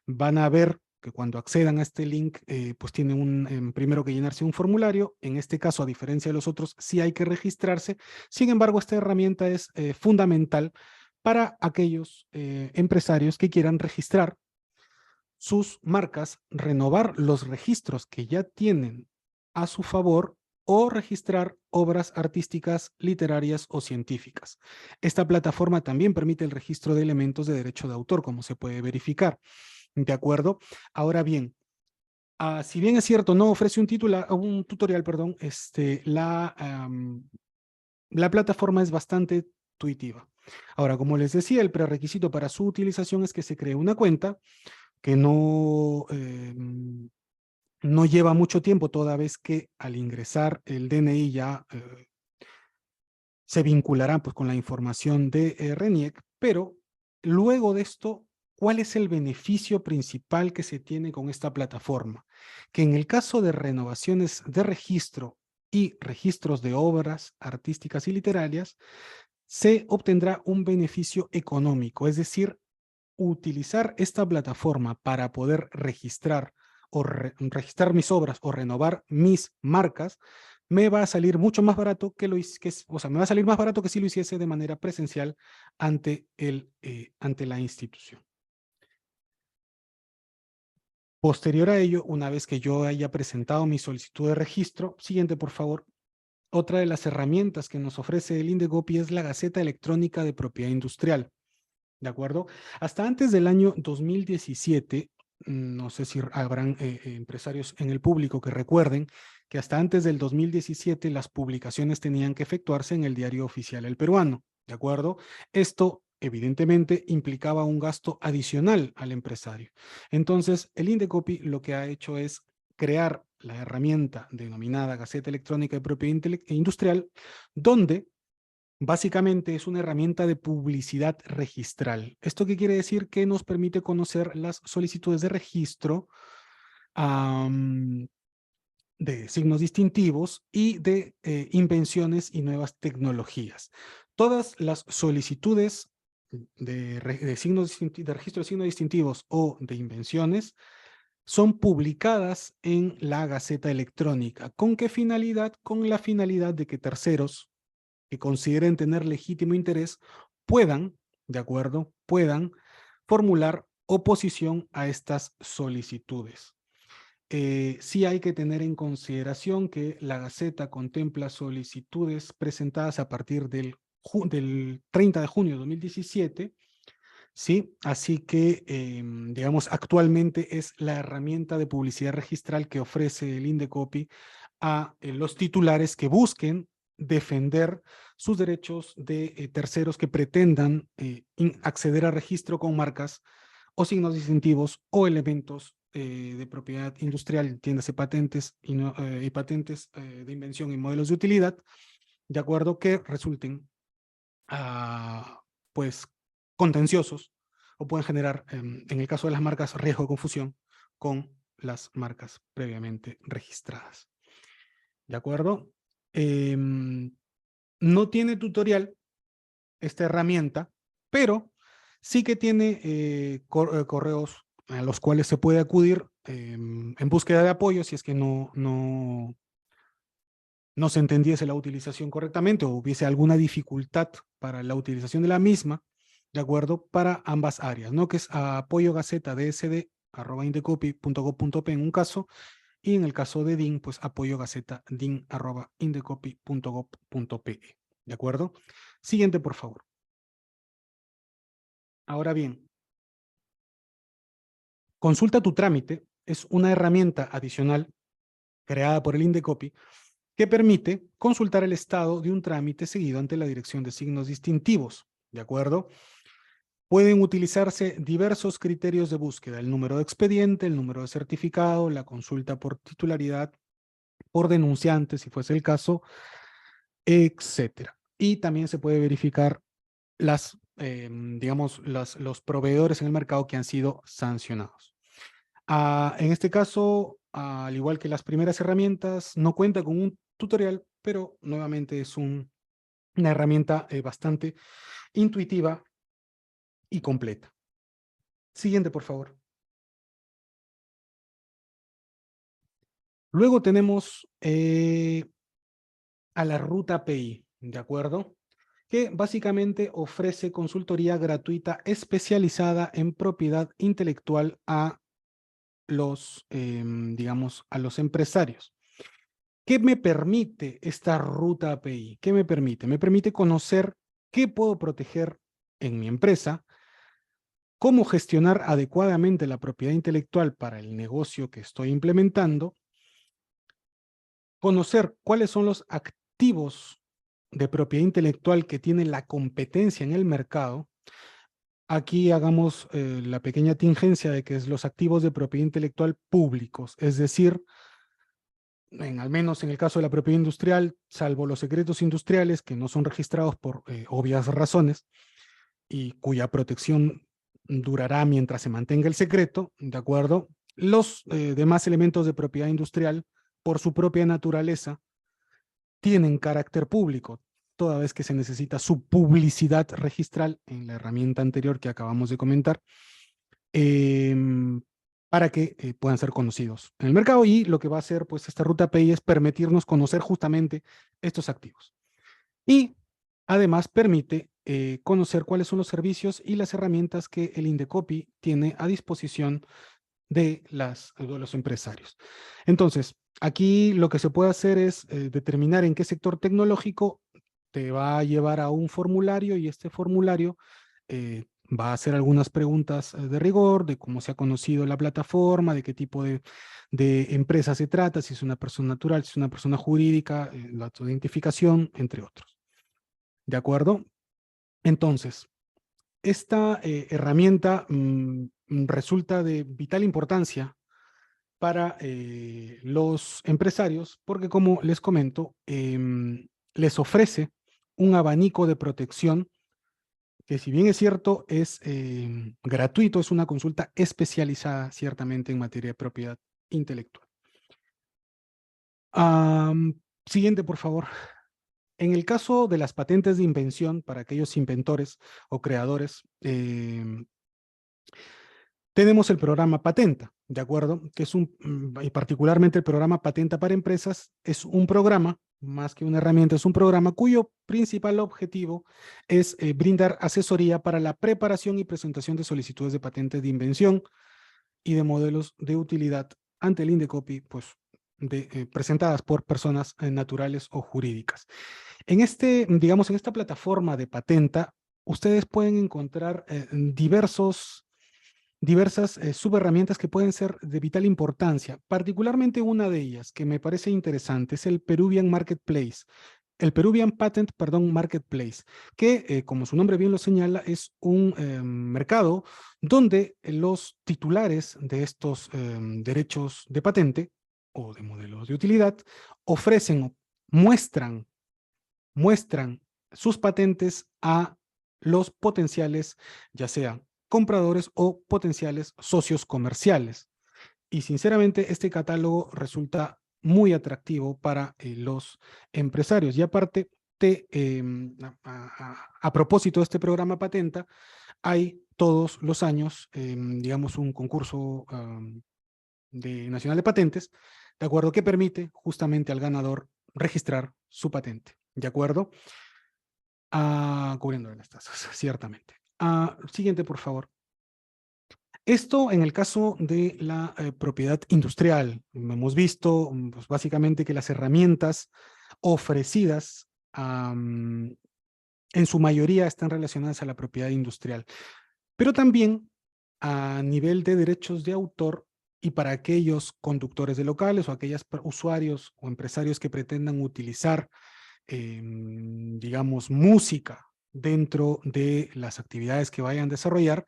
Van a ver que cuando accedan a este link, pues tienen primero que llenarse un formulario. En este caso, a diferencia de los otros, sí hay que registrarse. Sin embargo, esta herramienta es fundamental para aquellos empresarios que quieran registrar sus marcas, renovar los registros que ya tienen a su favor o registrar obras artísticas, literarias o científicas. Esta plataforma también permite el registro de elementos de derecho de autor, como se puede verificar. ¿De acuerdo? Ahora bien, si bien es cierto, no ofrece un tutorial, perdón, la plataforma es bastante intuitiva. Ahora, como les decía, el prerequisito para su utilización es que se cree una cuenta, que no lleva mucho tiempo, toda vez que al ingresar el DNI ya se vinculará pues, con la información de RENIEC, pero luego de esto, ¿cuál es el beneficio principal que se tiene con esta plataforma? Que en el caso de renovaciones de registro y registros de obras artísticas y literarias, se obtendrá un beneficio económico, es decir, utilizar esta plataforma para poder registrar registrar mis obras o renovar mis marcas, me va a salir mucho más barato o sea, me va a salir más barato que si lo hiciese de manera presencial ante la institución. Posterior a ello, una vez que yo haya presentado mi solicitud de registro, siguiente por favor, otra de las herramientas que nos ofrece el Indecopi es la Gaceta Electrónica de Propiedad Industrial. ¿De acuerdo? Hasta antes del año 2017, no sé si habrán empresarios en el público que recuerden que hasta antes del 2017 las publicaciones tenían que efectuarse en el Diario Oficial El Peruano. ¿De acuerdo? Esto evidentemente implicaba un gasto adicional al empresario. Entonces, el Indecopi lo que ha hecho es crear la herramienta denominada Gaceta Electrónica de Propiedad Industrial, donde básicamente es una herramienta de publicidad registral. ¿Esto qué quiere decir? Que nos permite conocer las solicitudes de registro de signos distintivos y de invenciones y nuevas tecnologías. Todas las solicitudes de registro de signos distintivos o de invenciones son publicadas en la Gaceta Electrónica. ¿Con qué finalidad? Con la finalidad de que terceros que consideren tener legítimo interés puedan, ¿de acuerdo? Puedan formular oposición a estas solicitudes. Sí hay que tener en consideración que la Gaceta contempla solicitudes presentadas a partir del del 30 de junio de 2017, ¿sí? Así que, digamos, actualmente es la herramienta de publicidad registral que ofrece el Indecopi a los titulares que busquen defender sus derechos de terceros que pretendan acceder a registro con marcas o signos distintivos o elementos de propiedad industrial, entiéndase patentes y patentes de invención y modelos de utilidad, de acuerdo, que resulten pues contenciosos o pueden generar, en el caso de las marcas, riesgo de confusión con las marcas previamente registradas. ¿De acuerdo? No tiene tutorial esta herramienta, pero sí que tiene correos a los cuales se puede acudir en búsqueda de apoyo si es que no se entendiese la utilización correctamente o hubiese alguna dificultad para la utilización de la misma, ¿de acuerdo? Para ambas áreas, ¿no? Que es apoyogazetadesd@indecopi.gov.p en un caso, y en el caso de DIN, pues apoyogazetadin@indecopi.gov.pe, ¿de acuerdo? Siguiente, por favor. Ahora bien, Consulta tu trámite es una herramienta adicional creada por el Indecopi que permite consultar el estado de un trámite seguido ante la Dirección de Signos Distintivos, ¿de acuerdo? Pueden utilizarse diversos criterios de búsqueda: el número de expediente, el número de certificado, la consulta por titularidad, por denunciante, si fuese el caso, etcétera. Y también se puede verificar digamos, los proveedores en el mercado que han sido sancionados. En este caso, al igual que las primeras herramientas, no cuenta con un tutorial, pero nuevamente es una herramienta bastante intuitiva y completa. Siguiente, por favor. Luego tenemos a la Ruta API, ¿de acuerdo? Que básicamente ofrece consultoría gratuita especializada en propiedad intelectual a los, digamos, a los empresarios. ¿Qué me permite esta Ruta API? ¿Qué me permite? Me permite conocer qué puedo proteger en mi empresa, cómo gestionar adecuadamente la propiedad intelectual para el negocio que estoy implementando, conocer cuáles son los activos de propiedad intelectual que tienen la competencia en el mercado. Aquí hagamos la pequeña tingencia de que es los activos de propiedad intelectual públicos, es decir, al menos en el caso de la propiedad industrial, salvo los secretos industriales que no son registrados por obvias razones y cuya protección durará mientras se mantenga el secreto, ¿de acuerdo? Los demás elementos de propiedad industrial, por su propia naturaleza, tienen carácter público, toda vez que se necesita su publicidad registral en la herramienta anterior que acabamos de comentar, para que puedan ser conocidos en el mercado. Y lo que va a hacer pues esta Ruta API es permitirnos conocer justamente estos activos. Y además permite conocer cuáles son los servicios y las herramientas que el Indecopi tiene a disposición de los empresarios. Entonces, aquí lo que se puede hacer es determinar en qué sector tecnológico te va a llevar a un formulario, y este formulario va a hacer algunas preguntas de rigor, de cómo se ha conocido la plataforma, de qué tipo de empresa se trata, si es una persona natural, si es una persona jurídica, la identificación, entre otros. ¿De acuerdo? Entonces, esta herramienta resulta de vital importancia para los empresarios porque, como les comento, les ofrece un abanico de protección que, si bien es cierto, es gratuito, es una consulta especializada ciertamente en materia de propiedad intelectual. Siguiente, por favor. En el caso de las patentes de invención, para aquellos inventores o creadores, tenemos el programa Patenta, ¿de acuerdo? Que es y particularmente el programa Patenta para Empresas, es un programa, más que una herramienta, es un programa cuyo principal objetivo es brindar asesoría para la preparación y presentación de solicitudes de patentes de invención y de modelos de utilidad ante el Indecopi, pues, presentadas por personas naturales o jurídicas. Digamos, en esta plataforma de Patenta, ustedes pueden encontrar diversas subherramientas que pueden ser de vital importancia. Particularmente una de ellas que me parece interesante es el Peruvian Marketplace. El Peruvian Patent, perdón, Marketplace, que como su nombre bien lo señala, es un mercado donde los titulares de estos derechos de patente o de modelos de utilidad ofrecen o muestran muestran sus patentes a los potenciales, ya sean compradores o potenciales socios comerciales. Y sinceramente, este catálogo resulta muy atractivo para los empresarios. Y aparte, a propósito de este programa Patenta, hay todos los años, digamos, un concurso nacional de patentes, ¿de acuerdo? Que permite justamente al ganador registrar su patente, ¿de acuerdo? Cubriendo las tasas, ciertamente. Siguiente, por favor. Esto en el caso de la propiedad industrial. Hemos visto pues, básicamente que las herramientas ofrecidas en su mayoría están relacionadas a la propiedad industrial, pero también a nivel de derechos de autor y para aquellos conductores de locales o aquellos usuarios o empresarios que pretendan utilizar digamos, música dentro de las actividades que vayan a desarrollar,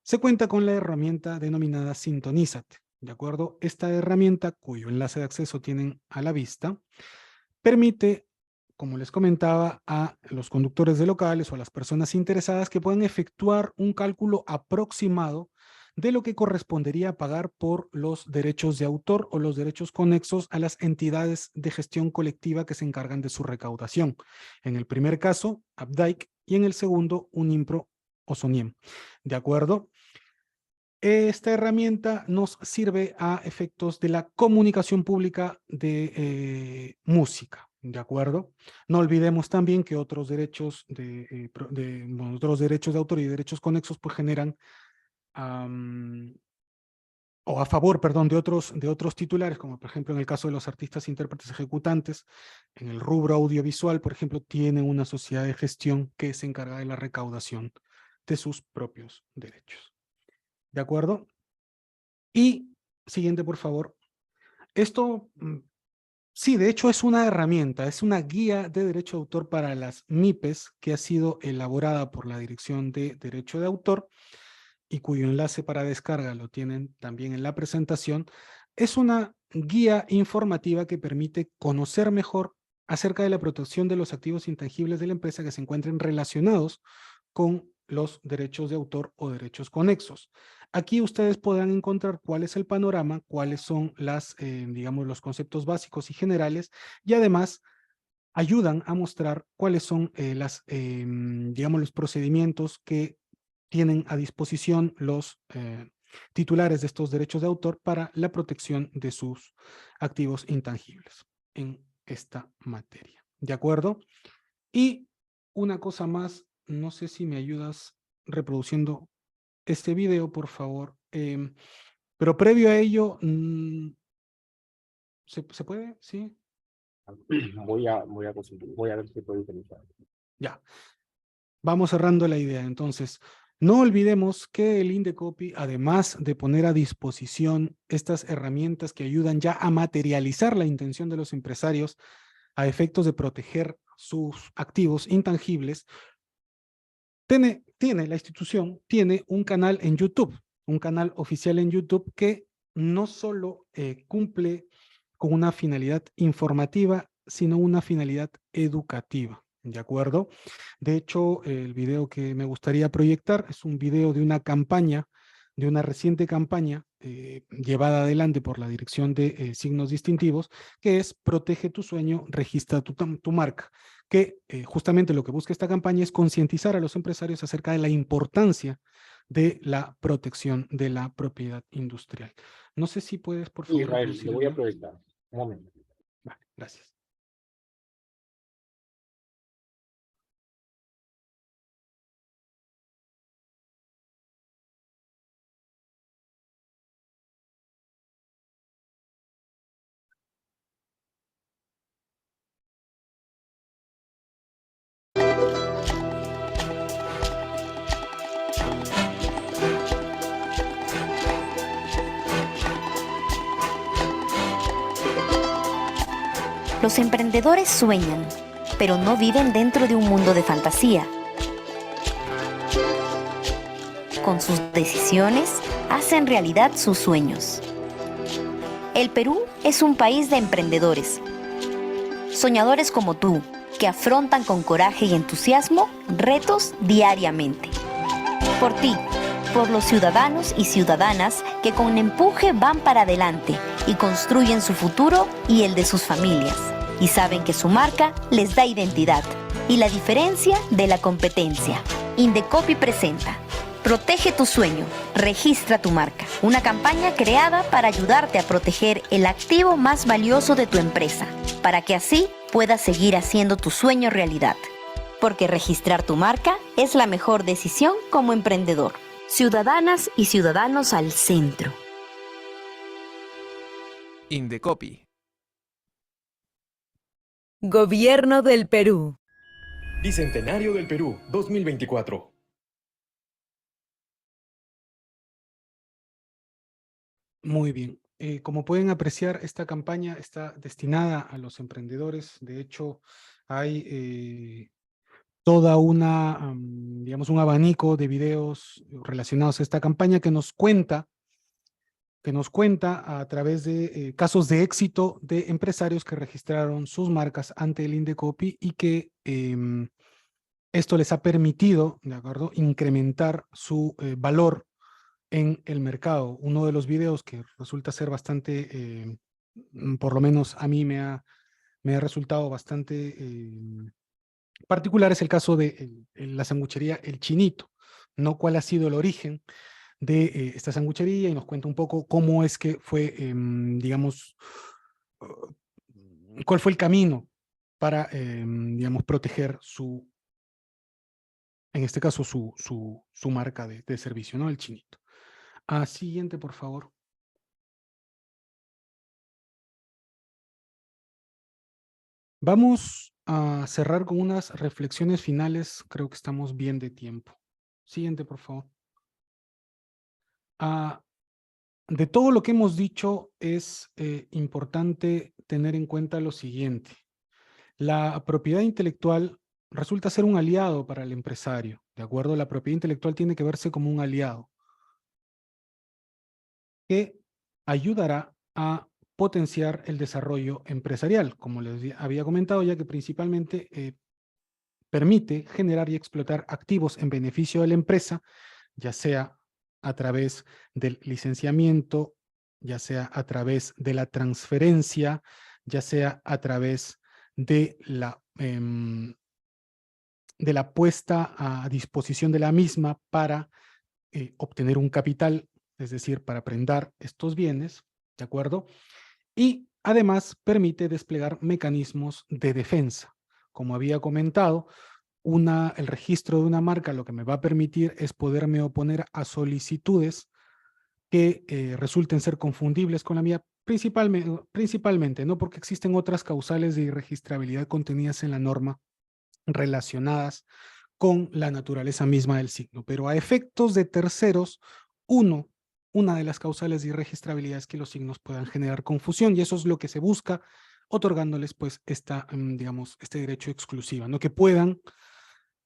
se cuenta con la herramienta denominada Sintonízate. ¿De acuerdo? Esta herramienta, cuyo enlace de acceso tienen a la vista, permite, como les comentaba, a los conductores de locales o a las personas interesadas que puedan efectuar un cálculo aproximado de lo que correspondería pagar por los derechos de autor o los derechos conexos a las entidades de gestión colectiva que se encargan de su recaudación. En el primer caso, Abdaic, y en el segundo, Unimpro o Soniem. ¿De acuerdo? Esta herramienta nos sirve a efectos de la comunicación pública de música, ¿de acuerdo? No olvidemos también que otros derechos bueno, otros derechos de autor y derechos conexos pues generan o a favor, perdón, de otros titulares, como por ejemplo en el caso de los artistas, intérpretes, ejecutantes, en el rubro audiovisual, por ejemplo, tienen una sociedad de gestión que se encarga de la recaudación de sus propios derechos. ¿De acuerdo? Y siguiente, por favor. Esto, sí, de hecho es una herramienta, es una guía de derecho de autor para las MIPES que ha sido elaborada por la Dirección de Derecho de Autor y cuyo enlace para descarga lo tienen también en la presentación. Es una guía informativa que permite conocer mejor acerca de la protección de los activos intangibles de la empresa que se encuentren relacionados con los derechos de autor o derechos conexos. Aquí ustedes podrán encontrar cuál es el panorama, cuáles son digamos, los conceptos básicos y generales, y además ayudan a mostrar cuáles son digamos, los procedimientos que tienen a disposición los titulares de estos derechos de autor para la protección de sus activos intangibles en esta materia. ¿De acuerdo? Y una cosa más, no sé si me ayudas reproduciendo este video, por favor. Pero previo a ello, ¿se puede? ¿Sí? Voy a ver si puedo utilizar. Ya. Vamos cerrando la idea. Entonces, no olvidemos que el Indecopy, además de poner a disposición estas herramientas que ayudan ya a materializar la intención de los empresarios a efectos de proteger sus activos intangibles, la institución tiene un canal en YouTube, un canal oficial en YouTube que no solo cumple con una finalidad informativa, sino una finalidad educativa. ¿De acuerdo? De hecho, el video que me gustaría proyectar es un video de una campaña, de una reciente campaña llevada adelante por la Dirección de Signos Distintivos, que es Protege tu sueño, registra tu marca, que justamente lo que busca esta campaña es concientizar a los empresarios acerca de la importancia de la protección de la propiedad industrial. No sé si puedes, por favor, Israel, reproducir lo el voy a video. proyectar. Un momento. Vale, gracias. Los emprendedores sueñan, pero no viven dentro de un mundo de fantasía. Con sus decisiones, hacen realidad sus sueños. El Perú es un país de emprendedores. Soñadores como tú, que afrontan con coraje y entusiasmo retos diariamente. Por ti, por los ciudadanos y ciudadanas que con empuje van para adelante y construyen su futuro y el de sus familias. Y saben que su marca les da identidad y la diferencia de la competencia. Indecopi presenta Protege tu sueño, registra tu marca. Una campaña creada para ayudarte a proteger el activo más valioso de tu empresa, para que así puedas seguir haciendo tu sueño realidad. Porque registrar tu marca es la mejor decisión como emprendedor. Ciudadanas y ciudadanos al centro. Indecopi. Gobierno del Perú. Bicentenario del Perú 2024. Muy bien. Como pueden apreciar, esta campaña está destinada a los emprendedores. De hecho, hay toda una, digamos, un abanico de videos relacionados a esta campaña que nos cuenta a través de casos de éxito de empresarios que registraron sus marcas ante el Indecopi y que esto les ha permitido, ¿de acuerdo?, incrementar su valor en el mercado. Uno de los videos que resulta ser bastante, por lo menos a mí me ha resultado bastante particular, es el caso de la sanguchería El Chinito, ¿no? ¿Cuál ha sido el origen de esta sanguchería? Y nos cuenta un poco cómo es que fue, digamos, cuál fue el camino para, digamos, proteger en este caso, su marca de servicio, ¿no? El Chinito. Siguiente, por favor. Vamos a cerrar con unas reflexiones finales. Creo que estamos bien de tiempo. Siguiente, por favor. De todo lo que hemos dicho, es importante tener en cuenta lo siguiente. La propiedad intelectual resulta ser un aliado para el empresario, ¿de acuerdo? La propiedad intelectual tiene que verse como un aliado que ayudará a potenciar el desarrollo empresarial, como les había comentado, ya que principalmente permite generar y explotar activos en beneficio de la empresa, ya sea a través del licenciamiento, ya sea a través de la transferencia, ya sea a través de la puesta a disposición de la misma para obtener un capital, es decir, para prendar estos bienes, ¿de acuerdo? Y además permite desplegar mecanismos de defensa. Como había comentado, el registro de una marca lo que me va a permitir es poderme oponer a solicitudes que resulten ser confundibles con la mía, principalmente, ¿no? Porque existen otras causales de irregistrabilidad contenidas en la norma relacionadas con la naturaleza misma del signo. Pero a efectos de terceros, una de las causales de irregistrabilidad es que los signos puedan generar confusión, y eso es lo que se busca otorgándoles pues digamos, este derecho exclusivo, ¿no? Que puedan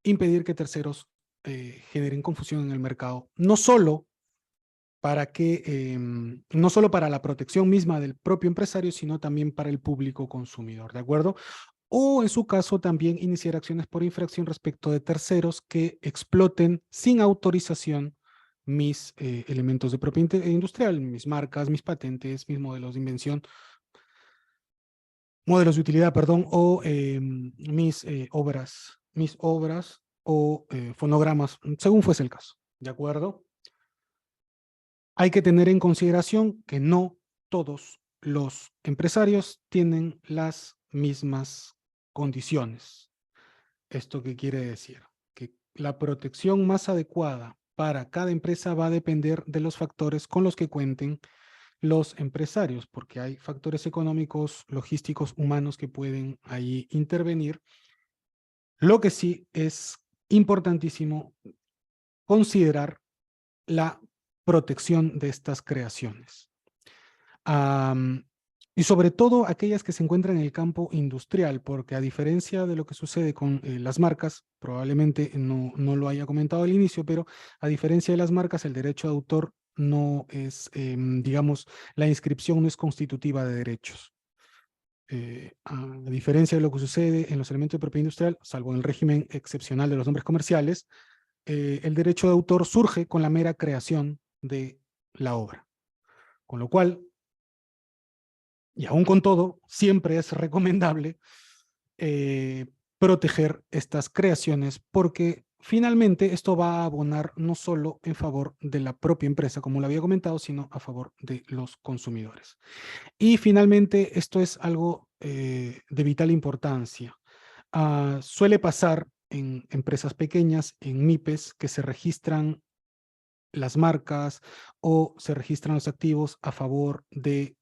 impedir que terceros generen confusión en el mercado, no solo para la protección misma del propio empresario, sino también para el público consumidor, ¿de acuerdo? O en su caso también iniciar acciones por infracción respecto de terceros que exploten sin autorización mis elementos de propiedad industrial, mis marcas, mis patentes, mis modelos de invención, modelos de utilidad, perdón, o mis obras o fonogramas, según fuese el caso, ¿de acuerdo? Hay que tener en consideración que no todos los empresarios tienen las mismas condiciones. ¿Esto qué quiere decir? Que la protección más adecuada para cada empresa va a depender de los factores con los que cuenten los empresarios, porque hay factores económicos, logísticos, humanos que pueden ahí intervenir. Lo que sí es importantísimo considerar la protección de estas creaciones. Y sobre todo aquellas que se encuentran en el campo industrial, porque a diferencia de lo que sucede con las marcas, probablemente no lo haya comentado al inicio, pero a diferencia de las marcas, el derecho de autor no es, digamos, la inscripción no es constitutiva de derechos. A diferencia de lo que sucede en los elementos de propiedad industrial, salvo en el régimen excepcional de los nombres comerciales, el derecho de autor surge con la mera creación de la obra. Con lo cual, y aún con todo, siempre es recomendable proteger estas creaciones porque finalmente esto va a abonar no solo en favor de la propia empresa, como lo había comentado, sino a favor de los consumidores. Y finalmente, esto es algo de vital importancia. Suele pasar en empresas pequeñas, en MIPES, que se registran las marcas o se registran los activos a favor de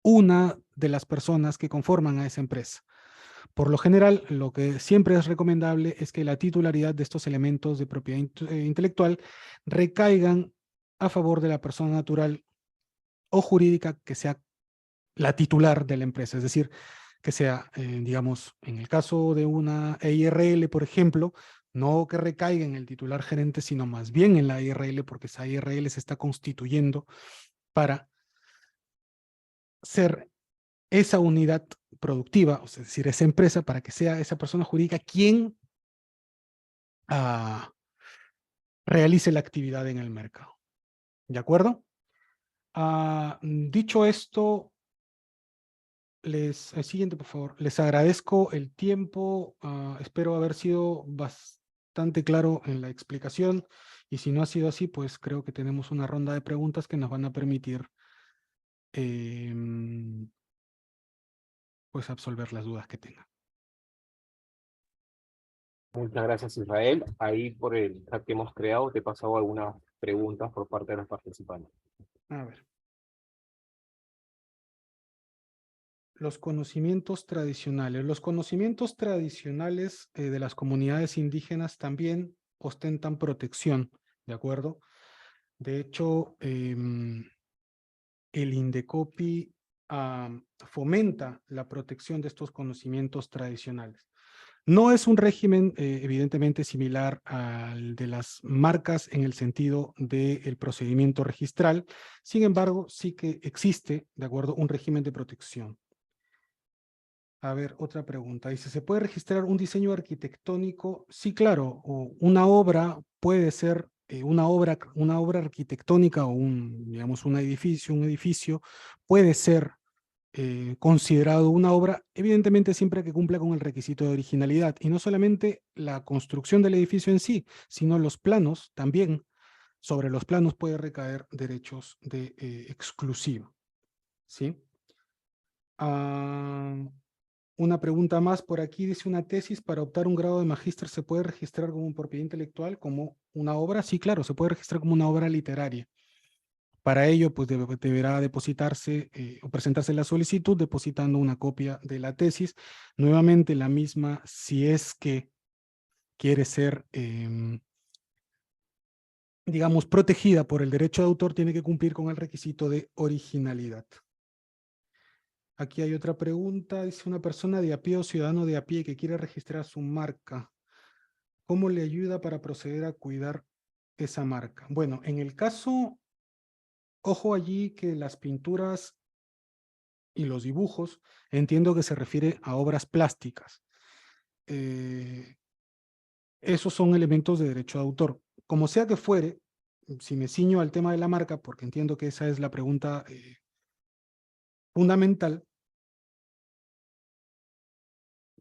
una de las personas que conforman a esa empresa. Por lo general, lo que siempre es recomendable es que la titularidad de estos elementos de propiedad intelectual recaigan a favor de la persona natural o jurídica que sea la titular de la empresa, es decir, que sea, digamos, en el caso de una EIRL, por ejemplo, no que recaiga en el titular gerente, sino más bien en la EIRL, porque esa EIRL se está constituyendo para ser esa unidad productiva, es decir, esa empresa, para que sea esa persona jurídica quien realice la actividad en el mercado. ¿De acuerdo? Dicho esto, el siguiente, por favor. Les agradezco el tiempo. Espero haber sido bastante claro en la explicación. Y si no ha sido así, pues creo que tenemos una ronda de preguntas que nos van a permitir pues absolver las dudas que tengan. Muchas gracias, Israel. Ahí por el chat que hemos creado te he pasado algunas preguntas por parte de los participantes. A ver. Los conocimientos tradicionales. Los conocimientos tradicionales de las comunidades indígenas también ostentan protección, ¿de acuerdo? De hecho, el INDECOPI fomenta la protección de estos conocimientos tradicionales. No es un régimen evidentemente similar al de las marcas en el sentido del procedimiento registral, sin embargo, sí que existe, ¿de acuerdo?, un régimen de protección. A ver, otra pregunta. Dice, ¿se puede registrar un diseño arquitectónico? Sí, claro. O una obra puede ser una obra arquitectónica o digamos, un edificio puede ser considerado una obra, evidentemente siempre que cumpla con el requisito de originalidad. Y no solamente la construcción del edificio en sí, sino los planos también. Sobre los planos puede recaer derechos de exclusiva. ¿Sí? Una pregunta más por aquí, dice una tesis para optar un grado de magíster, ¿se puede registrar como propiedad intelectual, como una obra? Sí, claro, se puede registrar como una obra literaria. Para ello, pues deberá depositarse o presentarse la solicitud depositando una copia de la tesis. Nuevamente la misma, si es que quiere ser, digamos, protegida por el derecho de autor, tiene que cumplir con el requisito de originalidad. Aquí hay otra pregunta, dice una persona de a pie o ciudadano de a pie que quiere registrar su marca. ¿Cómo le ayuda para proceder a cuidar esa marca? Bueno, en el caso, ojo allí que las pinturas y los dibujos, entiendo que se refiere a obras plásticas. Esos son elementos de derecho de autor. Como sea que fuere, si me ciño al tema de la marca, porque entiendo que esa es la pregunta fundamental,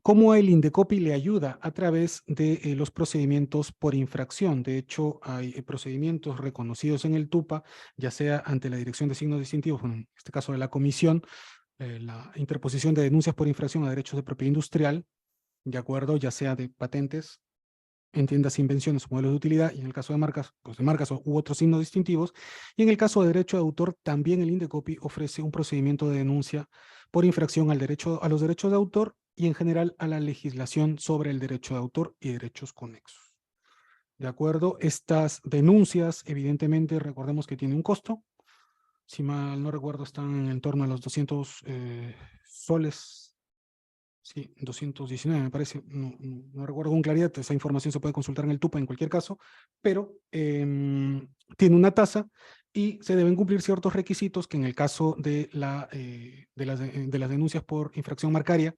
¿cómo el INDECOPI le ayuda a través de los procedimientos por infracción? De hecho, hay procedimientos reconocidos en el TUPA, ya sea ante la Dirección de Signos Distintivos, en este caso de la Comisión, la interposición de denuncias por infracción a derechos de propiedad industrial, de acuerdo, ya sea de patentes, entiendas invenciones o modelos de utilidad, y en el caso de marcas, pues de marcas u otros signos distintivos, y en el caso de derecho de autor, también el INDECOPI ofrece un procedimiento de denuncia por infracción al a los derechos de autor y en general a la legislación sobre el derecho de autor y derechos conexos. ¿De acuerdo? Estas denuncias, evidentemente, recordemos que tienen un costo. si mal no recuerdo, están en torno a los 200 soles. Sí, 219 me parece, no recuerdo con claridad, esa información se puede consultar en el TUPA en cualquier caso, pero tiene una tasa y se deben cumplir ciertos requisitos que en el caso de, de las denuncias por infracción marcaria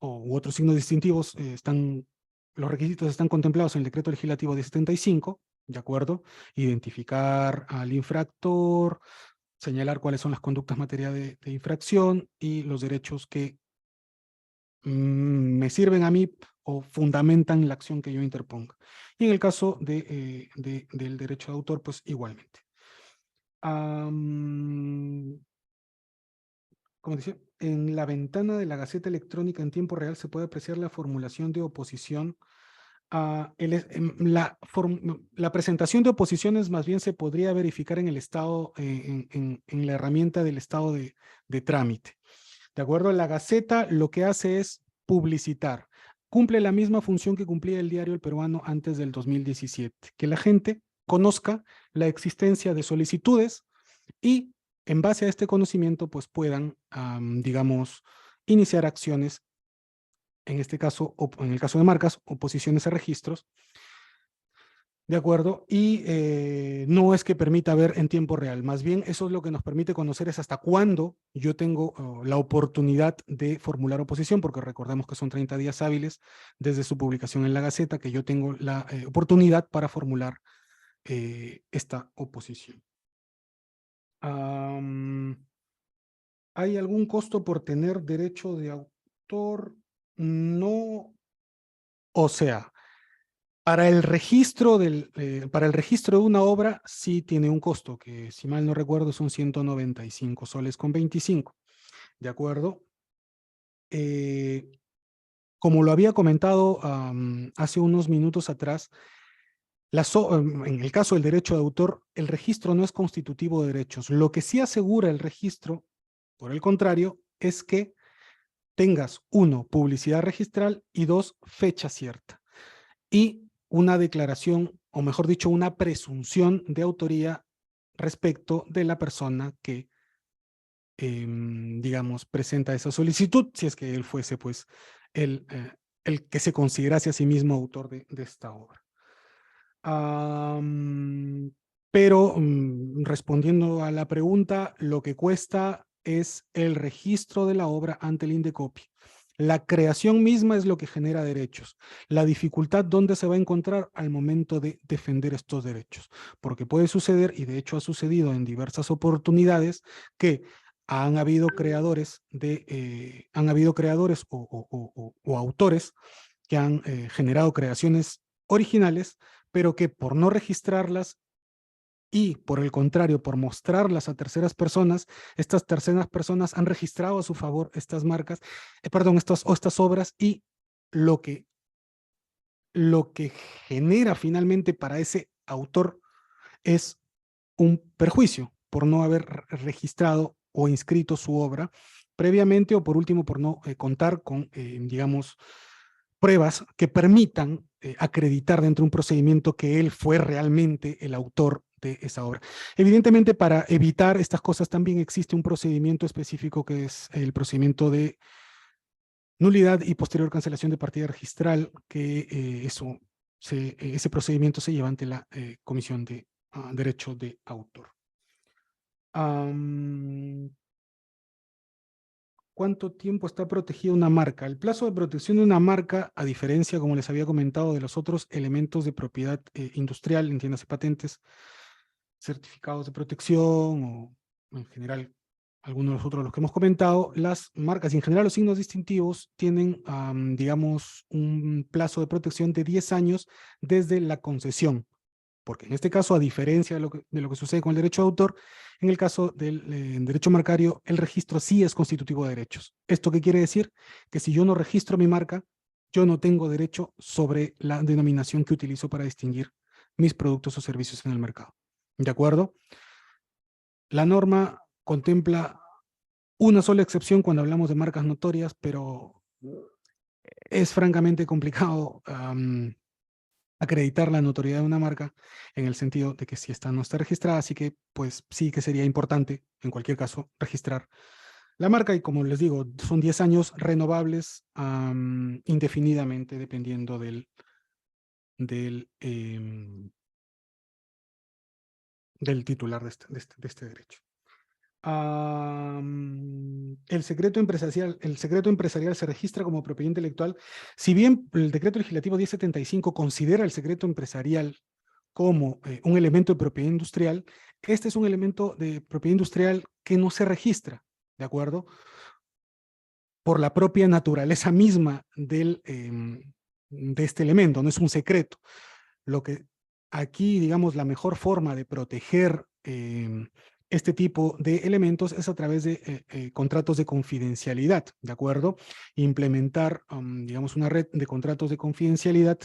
u otros signos distintivos, los requisitos están contemplados en el decreto legislativo 1075, ¿de acuerdo? Identificar al infractor, señalar cuáles son las conductas materia de infracción y los derechos que me sirven a mí o fundamentan la acción que yo interponga. Y en el caso del derecho de autor, pues igualmente. Como decía, en la ventana de la Gaceta Electrónica en tiempo real se puede apreciar la formulación de oposición. La presentación de oposiciones más bien se podría verificar en el estado, en la herramienta del estado de trámite. De acuerdo a la Gaceta, lo que hace es publicitar. Cumple la misma función que cumplía el diario El Peruano antes del 2017, que la gente conozca la existencia de solicitudes y en base a este conocimiento pues puedan, digamos, iniciar acciones, en este caso, o en el caso de marcas, oposiciones a registros, ¿de acuerdo? Y no es que permita ver en tiempo real, más bien eso es lo que nos permite conocer es hasta cuándo yo tengo la oportunidad de formular oposición, porque recordemos que son 30 días hábiles desde su publicación en la Gaceta que yo tengo la oportunidad para formular esta oposición. ¿Hay algún costo por tener derecho de autor? No, o sea, para el registro de una obra sí tiene un costo, que si mal no recuerdo son 195 soles con 25, ¿de acuerdo? Como lo había comentado hace unos minutos atrás, en el caso del derecho de autor, el registro no es constitutivo de derechos. Lo que sí asegura el registro, por el contrario, es que tengas, 1, publicidad registral y 2, fecha cierta. Y una declaración, o mejor dicho, una presunción de autoría respecto de la persona que, digamos, presenta esa solicitud, si es que él fuese, pues, el que se considerase a sí mismo autor de esta obra. Pero, respondiendo a la pregunta, lo que cuesta es el registro de la obra ante el INDECOPI. La creación misma es lo que genera derechos. La dificultad, ¿dónde se va a encontrar al momento de defender estos derechos? Porque puede suceder, y de hecho ha sucedido en diversas oportunidades, que han habido creadores o autores que han generado creaciones originales, pero que por no registrarlas y por el contrario, por mostrarlas a terceras personas, estas terceras personas han registrado a su favor estas marcas, estas obras, y lo que genera finalmente para ese autor es un perjuicio por no haber registrado o inscrito su obra previamente, o por último por no contar con, digamos, pruebas que permitan acreditar dentro de un procedimiento que él fue realmente el autor de esa obra. Evidentemente, para evitar estas cosas también existe un procedimiento específico que es el procedimiento de nulidad y posterior cancelación de partida registral, que ese procedimiento se lleva ante la Comisión de Derecho de Autor. ¿Cuánto tiempo está protegida una marca? El plazo de protección de una marca, a diferencia, como les había comentado, de los otros elementos de propiedad industrial, entiéndase patentes, certificados de protección o en general algunos de los otros los que hemos comentado, las marcas y en general los signos distintivos tienen, digamos, un plazo de protección de 10 años desde la concesión. Porque en este caso, a diferencia de lo que sucede con el derecho de autor, en el caso del derecho marcario, el registro sí es constitutivo de derechos. ¿Esto qué quiere decir? Que si yo no registro mi marca, yo no tengo derecho sobre la denominación que utilizo para distinguir mis productos o servicios en el mercado. ¿De acuerdo? La norma contempla una sola excepción cuando hablamos de marcas notorias, pero es francamente complicado acreditar la notoriedad de una marca en el sentido de que si esta no está registrada, así que pues sí que sería importante, en cualquier caso, registrar la marca y como les digo, son 10 años renovables indefinidamente dependiendo del, del titular de este derecho. El secreto empresarial se registra como propiedad intelectual. Si bien el decreto legislativo 1075 considera el secreto empresarial como un elemento de propiedad industrial, este es un elemento de propiedad industrial que no se registra, ¿de acuerdo? Por la propia naturaleza misma de este elemento, no es un secreto. Lo que aquí, digamos, la mejor forma de proteger este tipo de elementos es a través de contratos de confidencialidad, ¿de acuerdo? Implementar, digamos, una red de contratos de confidencialidad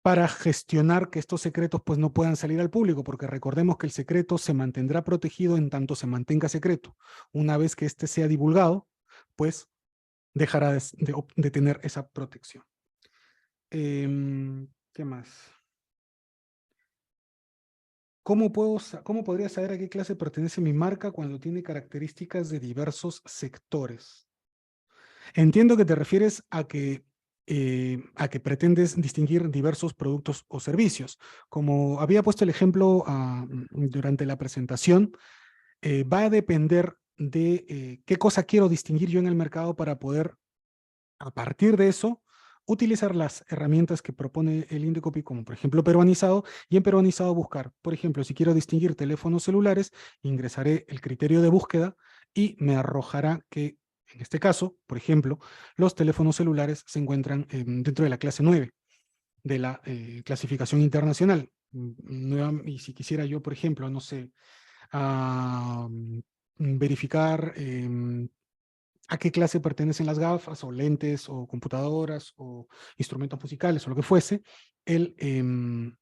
para gestionar que estos secretos pues no puedan salir al público, porque recordemos que el secreto se mantendrá protegido en tanto se mantenga secreto. Una vez que este sea divulgado, pues dejará de tener esa protección. ¿Qué más? ¿Cómo podría saber a qué clase pertenece mi marca cuando tiene características de diversos sectores? Entiendo que te refieres a que pretendes distinguir diversos productos o servicios. Como había puesto el ejemplo durante la presentación, va a depender de qué cosa quiero distinguir yo en el mercado para poder, a partir de eso, utilizar las herramientas que propone el Indecopi, como por ejemplo peruanizado, y en peruanizado buscar. Por ejemplo, si quiero distinguir teléfonos celulares, ingresaré el criterio de búsqueda y me arrojará que, en este caso, por ejemplo, los teléfonos celulares se encuentran dentro de la clase 9 de la clasificación internacional. Y si quisiera yo, por ejemplo, no sé, verificar a qué clase pertenecen las gafas o lentes o computadoras o instrumentos musicales o lo que fuese, el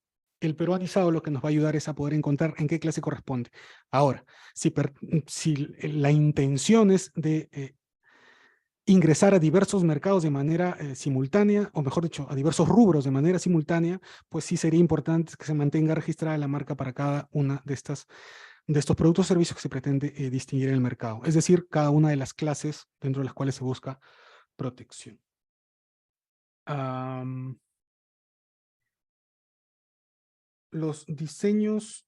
peruanizado lo que nos va a ayudar es a poder encontrar en qué clase corresponde. Ahora, si la intención es de ingresar a diversos mercados de manera simultánea, o mejor dicho, a diversos rubros de manera simultánea, pues sí sería importante que se mantenga registrada la marca para cada una de estos productos o servicios que se pretende distinguir en el mercado. Es decir, cada una de las clases dentro de las cuales se busca protección. Los diseños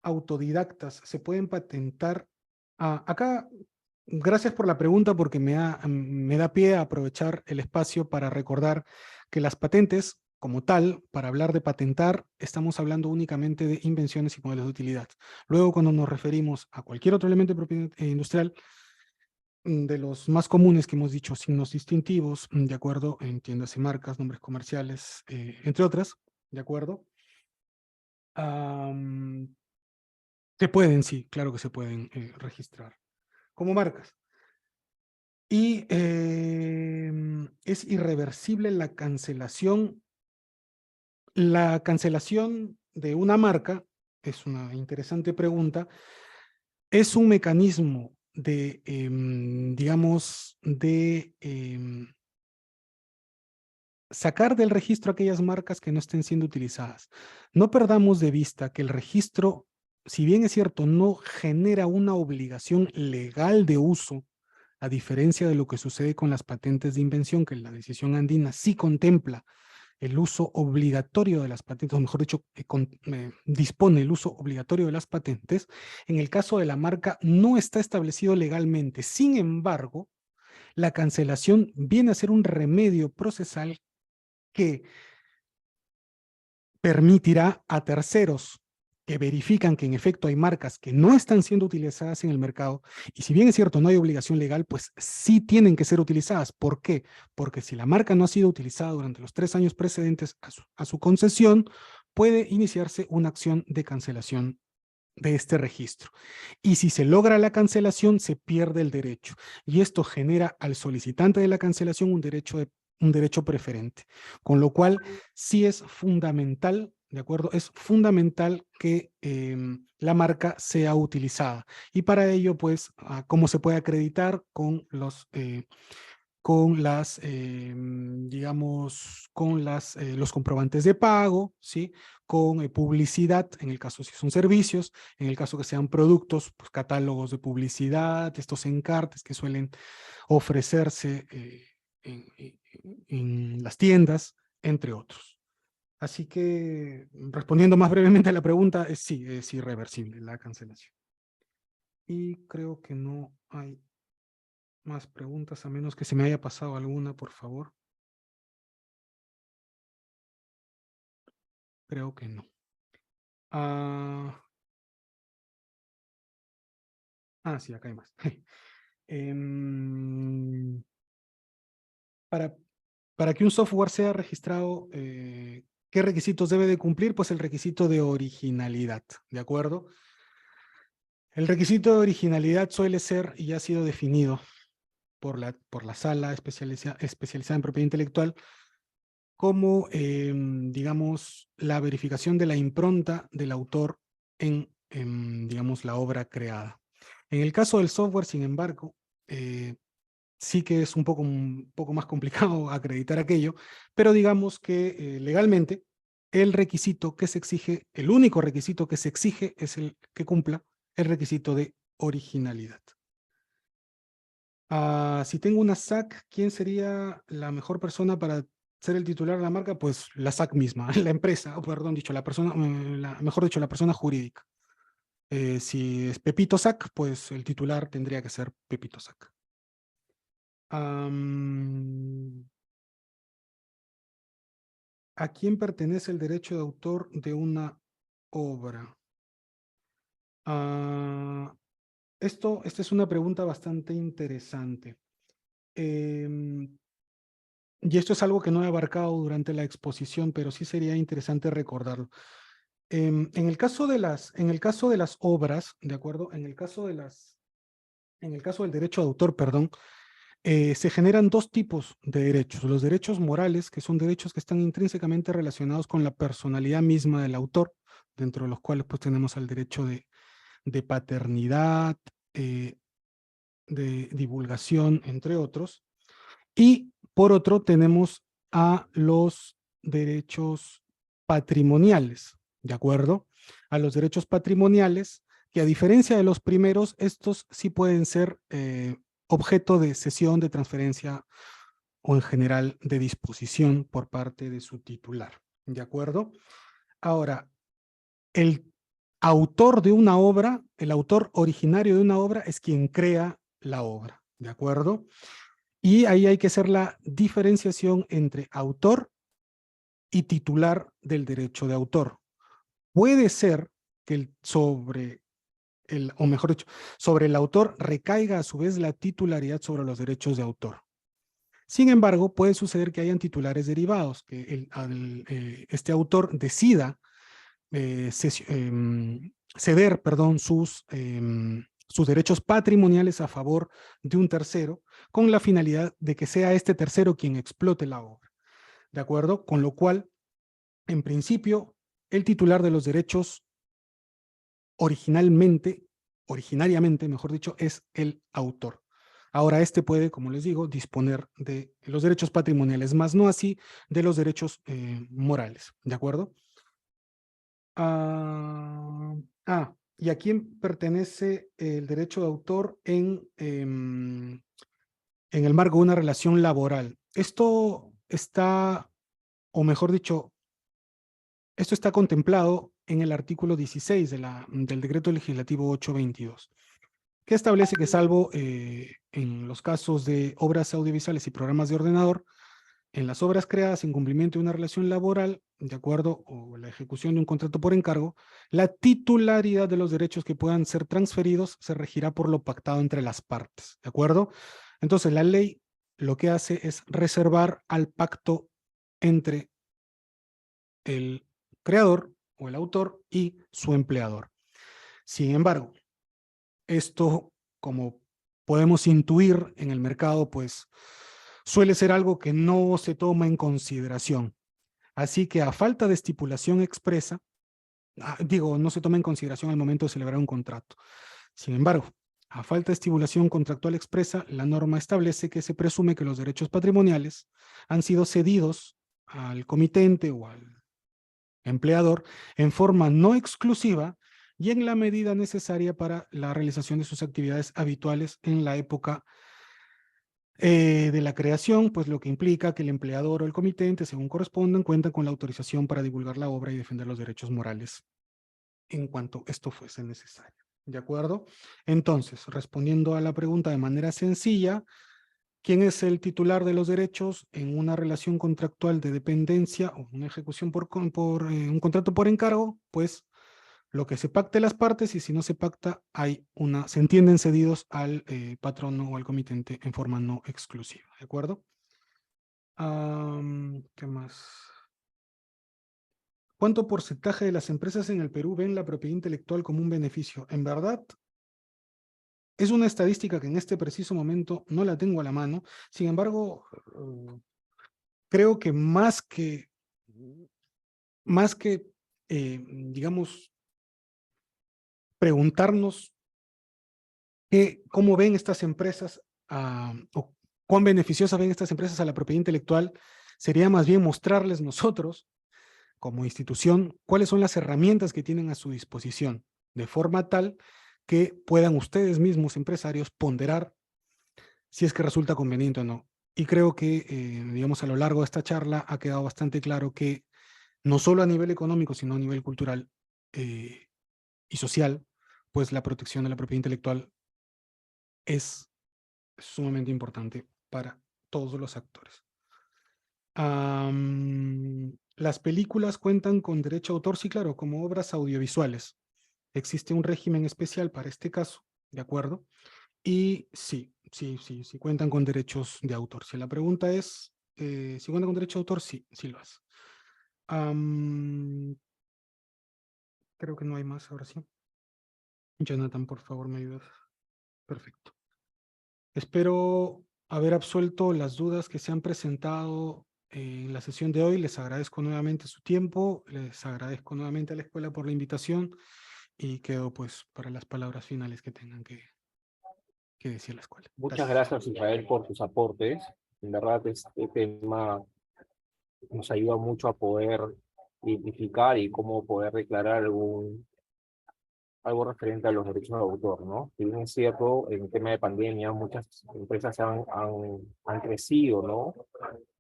autodidactas se pueden patentar. Acá, gracias por la pregunta porque me da pie a aprovechar el espacio para recordar que las patentes, como tal, para hablar de patentar, estamos hablando únicamente de invenciones y modelos de utilidad. Luego, cuando nos referimos a cualquier otro elemento de propiedad industrial, de los más comunes que hemos dicho, signos distintivos, de acuerdo, entiéndase marcas, nombres comerciales, entre otras, de acuerdo. Se pueden, sí, claro que se pueden registrar como marcas. Y es irreversible la cancelación. La cancelación de una marca, es una interesante pregunta, es un mecanismo de, digamos, de sacar del registro aquellas marcas que no estén siendo utilizadas. No perdamos de vista que el registro, si bien es cierto, no genera una obligación legal de uso, a diferencia de lo que sucede con las patentes de invención, que la decisión andina sí contempla el uso obligatorio de las patentes, o mejor dicho, dispone el uso obligatorio de las patentes. En el caso de la marca no está establecido legalmente. Sin embargo, la cancelación viene a ser un remedio procesal que permitirá a terceros que verifican que en efecto hay marcas que no están siendo utilizadas en el mercado, y si bien es cierto no hay obligación legal, pues sí tienen que ser utilizadas. ¿Por qué? Porque si la marca no ha sido utilizada durante los 3 años precedentes a su concesión, puede iniciarse una acción de cancelación de este registro. Y si se logra la cancelación, se pierde el derecho. Y esto genera al solicitante de la cancelación un derecho preferente. Con lo cual, sí es fundamental, ¿de acuerdo? Es fundamental que la marca sea utilizada. Y para ello, pues, ¿cómo se puede acreditar? Con con las, digamos, con los comprobantes de pago, ¿sí? Con publicidad, en el caso si son servicios, en el caso que sean productos, pues catálogos de publicidad, estos encartes que suelen ofrecerse en las tiendas, entre otros. Así que, respondiendo más brevemente a la pregunta, sí, es irreversible la cancelación. Y creo que no hay más preguntas, a menos que se me haya pasado alguna, por favor. Creo que no. Sí, acá hay más. Em, para que un software sea registrado, ¿qué requisitos debe de cumplir? Pues el requisito de originalidad, ¿de acuerdo? El requisito de originalidad suele ser, y ha sido definido por la sala especializada en propiedad intelectual, como, digamos, la verificación de la impronta del autor en, digamos, la obra creada. En el caso del software, sin embargo, sí que es un poco más complicado acreditar aquello, pero digamos que legalmente el requisito que se exige, el único requisito que se exige es el que cumpla el requisito de originalidad. Si tengo una SAC, ¿quién sería la mejor persona para ser el titular de la marca? Pues la SAC misma, la empresa, o perdón dicho, la persona, mejor dicho, la persona jurídica. Si es Pepito SAC, pues el titular tendría que ser Pepito SAC. ¿A quién pertenece el derecho de autor de una obra? Esta es una pregunta bastante interesante. Y esto es algo que no he abarcado durante la exposición, pero sí sería interesante recordarlo. En el caso de las obras, ¿de acuerdo? En el caso del derecho de autor, perdón, se generan dos tipos de derechos. Los derechos morales, que son derechos que están intrínsecamente relacionados con la personalidad misma del autor, dentro de los cuales pues tenemos el derecho de paternidad, de divulgación, entre otros. Y por otro tenemos a los derechos patrimoniales, ¿de acuerdo? A los derechos patrimoniales, que a diferencia de los primeros, estos sí pueden ser objeto de cesión, de transferencia o en general de disposición por parte de su titular, ¿de acuerdo? Ahora, el autor de una obra, el autor originario de una obra es quien crea la obra, ¿de acuerdo? Y ahí hay que hacer la diferenciación entre autor y titular del derecho de autor. Puede ser que sobre el autor recaiga a su vez la titularidad sobre los derechos de autor. Sin embargo, puede suceder que hayan titulares derivados, que este autor decida ceder, sus derechos patrimoniales a favor de un tercero, con la finalidad de que sea este tercero quien explote la obra. ¿De acuerdo? Con lo cual, en principio, el titular de los derechos originariamente, mejor dicho, es el autor. Ahora, este puede, como les digo, disponer de los derechos patrimoniales, más no así de los derechos morales. ¿De acuerdo? ¿Y a quién pertenece el derecho de autor en el marco de una relación laboral? Esto está, o mejor dicho, esto está contemplado en el artículo 16 del Decreto Legislativo 822, que establece que salvo en los casos de obras audiovisuales y programas de ordenador, en las obras creadas en cumplimiento de una relación laboral, de acuerdo, o la ejecución de un contrato por encargo, la titularidad de los derechos que puedan ser transferidos se regirá por lo pactado entre las partes, ¿de acuerdo? Entonces, la ley lo que hace es reservar al pacto entre el creador o el autor y su empleador. Sin embargo, esto, como podemos intuir en el mercado, pues suele ser algo que no se toma en consideración. Así que a falta de estipulación expresa, no se toma en consideración al momento de celebrar un contrato. Sin embargo, A falta de estipulación contractual expresa, la norma establece que se presume que los derechos patrimoniales han sido cedidos al comitente o al empleador en forma no exclusiva y en la medida necesaria para la realización de sus actividades habituales en la época de la creación, pues lo que implica que el empleador o el comitente, según correspondan, cuentan con la autorización para divulgar la obra y defender los derechos morales en cuanto esto fuese necesario. ¿De acuerdo? Entonces, respondiendo a la pregunta de manera sencilla, ¿quién es el titular de los derechos en una relación contractual de dependencia o una ejecución por un contrato por encargo? Pues lo que se pacte las partes, y si no se pacta, se entienden cedidos al patrono o al comitente en forma no exclusiva. ¿De acuerdo? ¿Qué más? ¿Cuánto porcentaje de las empresas en el Perú ven la propiedad intelectual como un beneficio? En verdad, es una estadística que en este preciso momento no la tengo a la mano. Sin embargo, creo que digamos, preguntarnos cómo ven estas empresas o cuán beneficiosas ven estas empresas a la propiedad intelectual, sería más bien mostrarles nosotros, como institución, cuáles son las herramientas que tienen a su disposición, de forma tal que puedan ustedes mismos, empresarios, ponderar si es que resulta conveniente o no. Y creo que, digamos, a lo largo de esta charla ha quedado bastante claro que no solo a nivel económico, sino a nivel cultural y social, pues la protección de la propiedad intelectual es sumamente importante para todos los actores. Las películas cuentan con derecho a autor, sí, claro, como obras audiovisuales. Existe un régimen especial para este caso, ¿de acuerdo? Y sí cuentan con derechos de autor. Si la pregunta es, si cuentan con derecho de autor, sí lo hace. Creo que no hay más ahora sí. Jonathan, por favor, me ayudas. Perfecto. Espero haber absuelto las dudas que se han presentado en la sesión de hoy. Les agradezco nuevamente su tiempo, les agradezco nuevamente a la escuela por la invitación y quedo pues para las palabras finales que tengan que decir la escuela. Muchas gracias, Israel, por tus aportes. En verdad, este tema nos ayuda mucho a poder identificar y cómo poder declarar algo referente a los derechos de autor, ¿no? Si bien es cierto, en el tema de pandemia, muchas empresas han crecido, ¿no?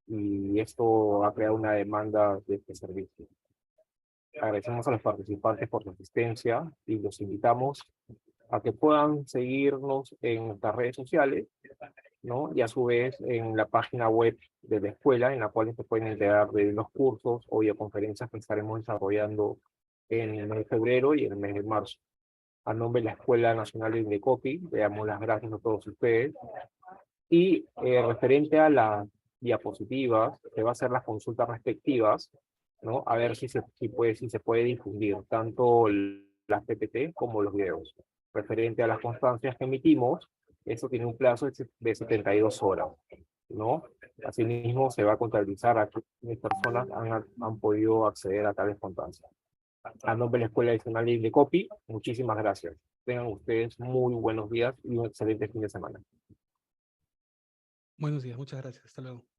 Y esto ha creado una demanda de este servicio. Agradecemos a los participantes por su asistencia y los invitamos a que puedan seguirnos en nuestras redes sociales, ¿no? Y a su vez en la página web de la escuela, en la cual se pueden enterar de los cursos o videoconferencias que estaremos desarrollando en el mes de febrero y en el mes de marzo. A nombre de la Escuela Nacional de Indecopi, le damos las gracias a todos ustedes. Y referente a las diapositivas, se va a hacer las consultas respectivas, ¿no? A ver si se puede difundir tanto las PPT como los videos. Referente a las constancias que emitimos, eso tiene un plazo de 72 horas, ¿no? Asimismo, se va a contabilizar a qué personas han podido acceder a tales constancias. A nombre de la Escuela Nacional de Indecopi, muchísimas gracias. Tengan ustedes muy buenos días y un excelente fin de semana. Buenos días, muchas gracias. Hasta luego.